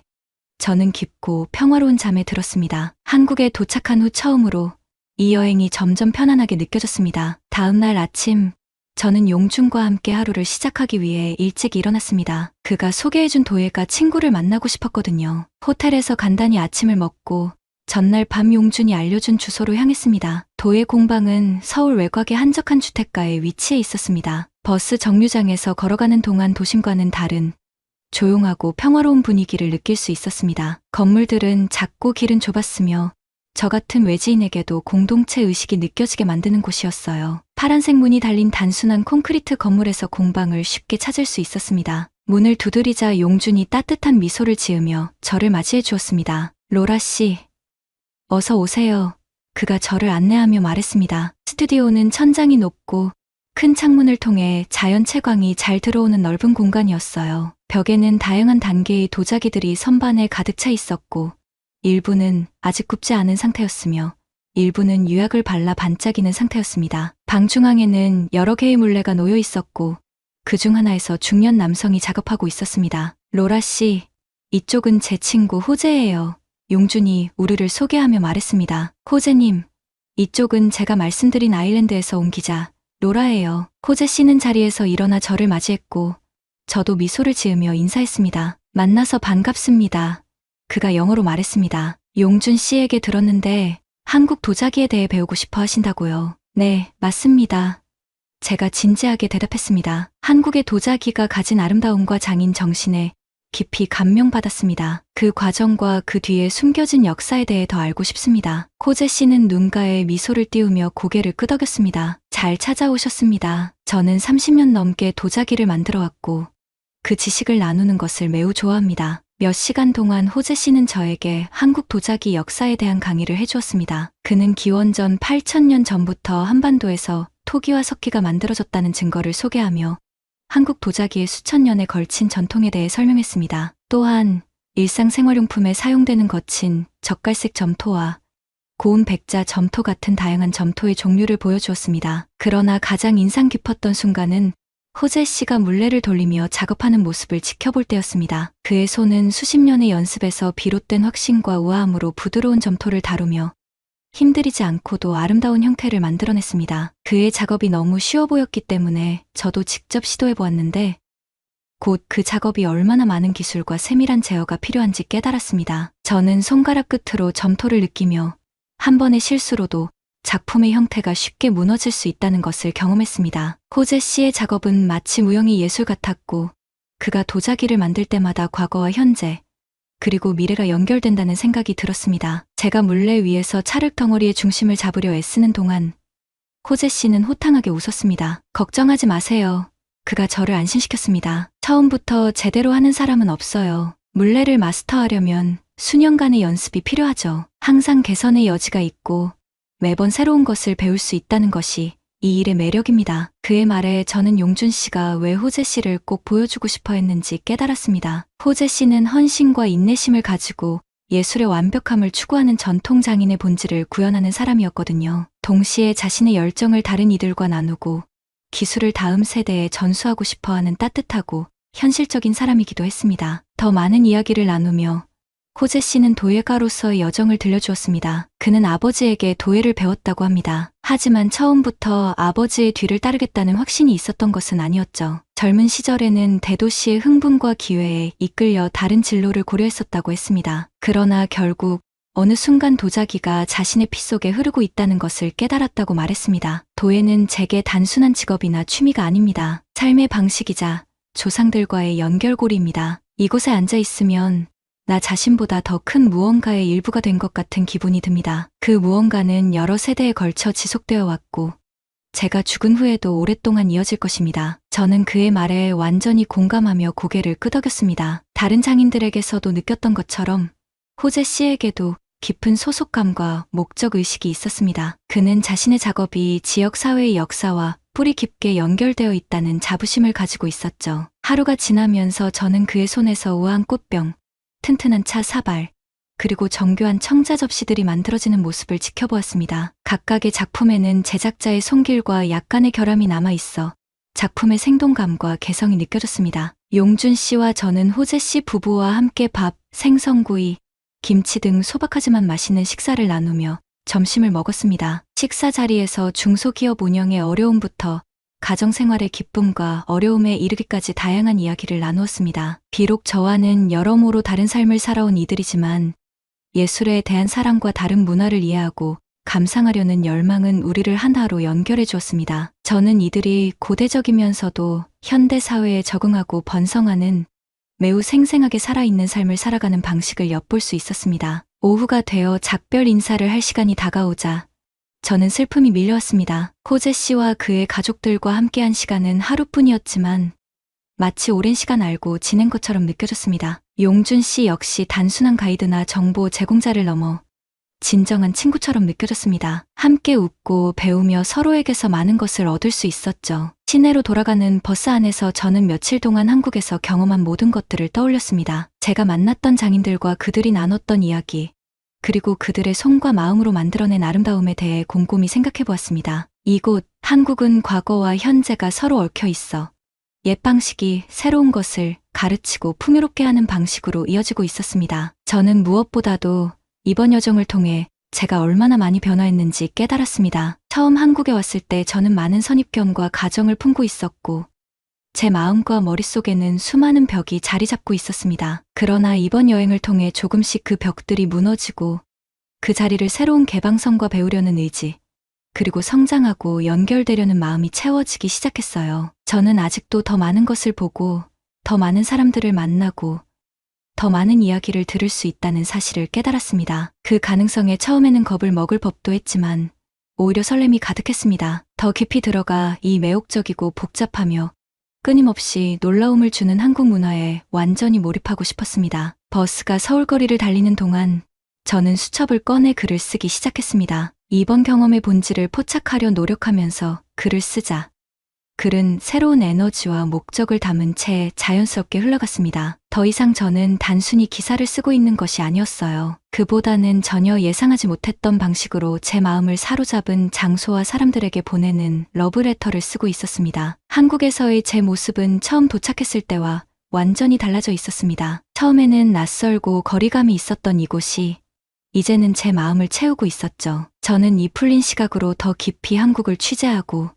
Speaker 2: 저는 깊고 평화로운 잠에 들었습니다. 한국에 도착한 후 처음으로 이 여행이 점점 편안하게 느껴졌습니다. 다음 날 아침, 저는 용준과 함께 하루를 시작하기 위해 일찍 일어났습니다. 그가 소개해준 도예가 친구를 만나고 싶었거든요. 호텔에서 간단히 아침을 먹고 전날 밤 용준이 알려준 주소로 향했습니다. 도예 공방은 서울 외곽의 한적한 주택가에 위치해 있었습니다. 버스 정류장에서 걸어가는 동안 도심과는 다른 조용하고 평화로운 분위기를 느낄 수 있었습니다. 건물들은 작고 길은 좁았으며 저 같은 외지인에게도 공동체 의식이 느껴지게 만드는 곳이었어요. 파란색 문이 달린 단순한 콘크리트 건물에서 공방을 쉽게 찾을 수 있었습니다. 문을 두드리자 용준이 따뜻한 미소를 지으며 저를 맞이해 주었습니다. 로라 씨, 어서 오세요. 그가 저를 안내하며 말했습니다. 스튜디오는 천장이 높고 큰 창문을 통해 자연 채광이 잘 들어오는 넓은 공간이었어요. 벽에는 다양한 단계의 도자기들이 선반에 가득 차 있었고 일부는 아직 굽지 않은 상태였으며 일부는 유약을 발라 반짝이는 상태였습니다. 방 중앙에는 여러 개의 물레가 놓여 있었고 그중 하나에서 중년 남성이 작업하고 있었습니다. 로라 씨, 이쪽은 제 친구 호재예요. 용준이 우리를 소개하며 말했습니다. 호재님, 이쪽은 제가 말씀드린 아일랜드에서 온 기자 로라예요. 호재 씨는 자리에서 일어나 저를 맞이했고 저도 미소를 지으며 인사했습니다. 만나서 반갑습니다. 그가 영어로 말했습니다. 용준 씨에게 들었는데 한국 도자기에 대해 배우고 싶어 하신다고요. 네, 맞습니다. 제가 진지하게 대답했습니다. 한국의 도자기가 가진 아름다움과 장인 정신에 깊이 감명받았습니다. 그 과정과 그 뒤에 숨겨진 역사에 대해 더 알고 싶습니다. 호재 씨는 눈가에 미소를 띄우며 고개를 끄덕였습니다. 잘 찾아오셨습니다. 저는 30년 넘게 도자기를 만들어 왔고 그 지식을 나누는 것을 매우 좋아합니다. 몇 시간 동안 호재 씨는 저에게 한국 도자기 역사에 대한 강의를 해주었습니다. 그는 기원전 8,000년 전부터 한반도에서 토기와 석기가 만들어졌다는 증거를 소개하며 한국 도자기의 수천 년에 걸친 전통에 대해 설명했습니다. 또한 일상생활용품에 사용되는 거친 젓갈색 점토와 고운 백자 점토 같은 다양한 점토의 종류를 보여주었습니다. 그러나 가장 인상 깊었던 순간은 호재 씨가 물레를 돌리며 작업하는 모습을 지켜볼 때였습니다. 그의 손은 수십 년의 연습에서 비롯된 확신과 우아함으로 부드러운 점토를 다루며 힘들이지 않고도 아름다운 형태를 만들어냈습니다. 그의 작업이 너무 쉬워 보였기 때문에 저도 직접 시도해 보았는데 곧 그 작업이 얼마나 많은 기술과 세밀한 제어가 필요한지 깨달았습니다. 저는 손가락 끝으로 점토를 느끼며 한 번의 실수로도 작품의 형태가 쉽게 무너질 수 있다는 것을 경험했습니다. 호재 씨의 작업은 마치 무용의 예술 같았고 그가 도자기를 만들 때마다 과거와 현재 그리고 미래가 연결된다는 생각이 들었습니다. 제가 물레 위에서 찰흙 덩어리의 중심을 잡으려 애쓰는 동안 호재 씨는 호탕하게 웃었습니다. 걱정하지 마세요. 그가 저를 안심시켰습니다. 처음부터 제대로 하는 사람은 없어요. 물레를 마스터하려면 수년간의 연습이 필요하죠. 항상 개선의 여지가 있고 매번 새로운 것을 배울 수 있다는 것이 이 일의 매력입니다. 그의 말에 저는 용준 씨가 왜 호재 씨를 꼭 보여주고 싶어 했는지 깨달았습니다. 호재 씨는 헌신과 인내심을 가지고 예술의 완벽함을 추구하는 전통 장인의 본질을 구현하는 사람이었거든요. 동시에 자신의 열정을 다른 이들과 나누고 기술을 다음 세대에 전수하고 싶어하는 따뜻하고 현실적인 사람이기도 했습니다. 더 많은 이야기를 나누며 호재 씨는 도예가로서의 여정을 들려주었습니다. 그는 아버지에게 도예를 배웠다고 합니다. 하지만 처음부터 아버지의 뒤를 따르겠다는 확신이 있었던 것은 아니었죠. 젊은 시절에는 대도시의 흥분과 기회에 이끌려 다른 진로를 고려했었다고 했습니다. 그러나 결국 어느 순간 도자기가 자신의 피 속에 흐르고 있다는 것을 깨달았다고 말했습니다. 도예는 제게 단순한 직업이나 취미가 아닙니다. 삶의 방식이자 조상들과의 연결고리입니다. 이곳에 앉아 있으면 나 자신보다 더 큰 무언가의 일부가 된 것 같은 기분이 듭니다. 그 무언가는 여러 세대에 걸쳐 지속되어 왔고 제가 죽은 후에도 오랫동안 이어질 것입니다. 저는 그의 말에 완전히 공감하며 고개를 끄덕였습니다. 다른 장인들에게서도 느꼈던 것처럼 호재 씨에게도 깊은 소속감과 목적의식이 있었습니다. 그는 자신의 작업이 지역 사회의 역사와 뿌리 깊게 연결되어 있다는 자부심을 가지고 있었죠. 하루가 지나면서 저는 그의 손에서 우아한 꽃병, 튼튼한 차 사발, 그리고 정교한 청자 접시들이 만들어지는 모습을 지켜보았습니다. 각각의 작품에는 제작자의 손길과 약간의 결함이 남아있어 작품의 생동감과 개성이 느껴졌습니다. 용준 씨와 저는 호재 씨 부부와 함께 밥, 생선구이, 김치 등 소박하지만 맛있는 식사를 나누며 점심을 먹었습니다. 식사 자리에서 중소기업 운영의 어려움부터 가정생활의 기쁨과 어려움에 이르기까지 다양한 이야기를 나누었습니다. 비록 저와는 여러모로 다른 삶을 살아온 이들이지만 예술에 대한 사랑과 다른 문화를 이해하고 감상하려는 열망은 우리를 하나로 연결해 주었습니다. 저는 이들이 고대적이면서도 현대 사회에 적응하고 번성하는 매우 생생하게 살아있는 삶을 살아가는 방식을 엿볼 수 있었습니다. 오후가 되어 작별 인사를 할 시간이 다가오자 저는 슬픔이 밀려왔습니다. 호재 씨와 그의 가족들과 함께한 시간은 하루뿐이었지만 마치 오랜 시간 알고 지낸 것처럼 느껴졌습니다. 용준 씨 역시 단순한 가이드나 정보 제공자를 넘어 진정한 친구처럼 느껴졌습니다. 함께 웃고 배우며 서로에게서 많은 것을 얻을 수 있었죠. 시내로 돌아가는 버스 안에서 저는 며칠 동안 한국에서 경험한 모든 것들을 떠올렸습니다. 제가 만났던 장인들과 그들이 나눴던 이야기, 그리고 그들의 손과 마음으로 만들어낸 아름다움에 대해 곰곰이 생각해 보았습니다. 이곳, 한국은 과거와 현재가 서로 얽혀 있어 옛 방식이 새로운 것을 가르치고 풍요롭게 하는 방식으로 이어지고 있었습니다. 저는 무엇보다도 이번 여정을 통해 제가 얼마나 많이 변화했는지 깨달았습니다. 처음 한국에 왔을 때 저는 많은 선입견과 가정을 품고 있었고 제 마음과 머릿속에는 수많은 벽이 자리 잡고 있었습니다. 그러나 이번 여행을 통해 조금씩 그 벽들이 무너지고 그 자리를 새로운 개방성과 배우려는 의지, 그리고 성장하고 연결되려는 마음이 채워지기 시작했어요. 저는 아직도 더 많은 것을 보고 더 많은 사람들을 만나고 더 많은 이야기를 들을 수 있다는 사실을 깨달았습니다. 그 가능성에 처음에는 겁을 먹을 법도 했지만 오히려 설렘이 가득했습니다. 더 깊이 들어가 이 매혹적이고 복잡하며 끊임없이 놀라움을 주는 한국 문화에 완전히 몰입하고 싶었습니다. 버스가 서울거리를 달리는 동안 저는 수첩을 꺼내 글을 쓰기 시작했습니다. 이번 경험의 본질을 포착하려 노력하면서 글을 쓰자 글은 새로운 에너지와 목적을 담은 채 자연스럽게 흘러갔습니다. 더 이상 저는 단순히 기사를 쓰고 있는 것이 아니었어요. 그보다는 전혀 예상하지 못했던 방식으로 제 마음을 사로잡은 장소와 사람들에게 보내는 러브레터를 쓰고 있었습니다. 한국에서의 제 모습은 처음 도착했을 때와 완전히 달라져 있었습니다. 처음에는 낯설고 거리감이 있었던 이곳이 이제는 제 마음을 채우고 있었죠. 저는 이 풀린 시각으로 더 깊이 한국을 취재하고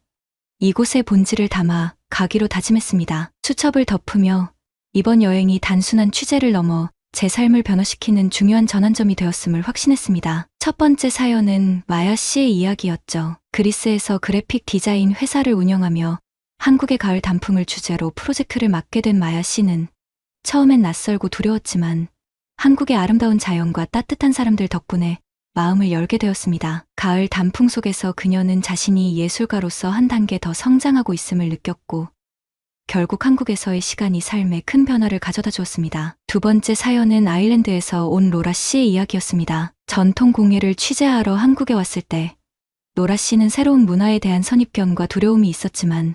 Speaker 2: 이곳의 본질을 담아 가기로 다짐했습니다. 수첩을 덮으며 이번 여행이 단순한 취재를 넘어 제 삶을 변화시키는 중요한 전환점이 되었음을 확신했습니다. 첫 번째 사연은 마야 씨의 이야기였죠. 그리스에서 그래픽 디자인 회사를 운영하며 한국의 가을 단풍을 주제로 프로젝트를 맡게 된 마야 씨는 처음엔 낯설고 두려웠지만 한국의 아름다운 자연과 따뜻한 사람들 덕분에 마음을 열게 되었습니다. 가을 단풍 속에서 그녀는 자신이 예술가로서 한 단계 더 성장하고 있음을 느꼈고 결국 한국에서의 시간이 삶에 큰 변화를 가져다 주었습니다. 두 번째 사연은 아일랜드에서 온 로라 씨의 이야기였습니다. 전통 공예를 취재하러 한국에 왔을 때 로라 씨는 새로운 문화에 대한 선입견과 두려움이 있었지만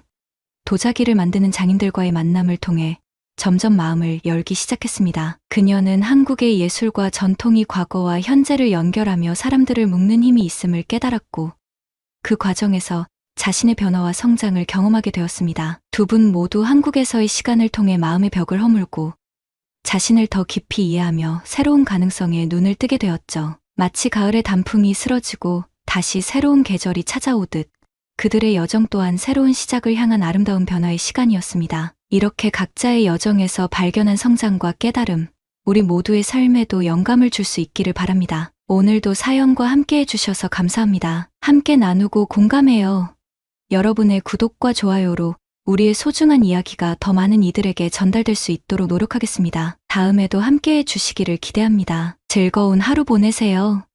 Speaker 2: 도자기를 만드는 장인들과의 만남을 통해 점점 마음을 열기 시작했습니다. 그녀는 한국의 예술과 전통이 과거와 현재를 연결하며 사람들을 묶는 힘이 있음을 깨달았고, 그 과정에서 자신의 변화와 성장을 경험하게 되었습니다. 두 분 모두 한국에서의 시간을 통해 마음의 벽을 허물고 자신을 더 깊이 이해하며 새로운 가능성에 눈을 뜨게 되었죠. 마치 가을의 단풍이 쓰러지고 다시 새로운 계절이 찾아오듯 그들의 여정 또한 새로운 시작을 향한 아름다운 변화의 시간이었습니다. 이렇게 각자의 여정에서 발견한 성장과 깨달음, 우리 모두의 삶에도 영감을 줄 수 있기를 바랍니다. 오늘도 사연과 함께 해주셔서 감사합니다. 함께 나누고 공감해요. 여러분의 구독과 좋아요로 우리의 소중한 이야기가 더 많은 이들에게 전달될 수 있도록 노력하겠습니다. 다음에도 함께 해주시기를 기대합니다. 즐거운 하루 보내세요.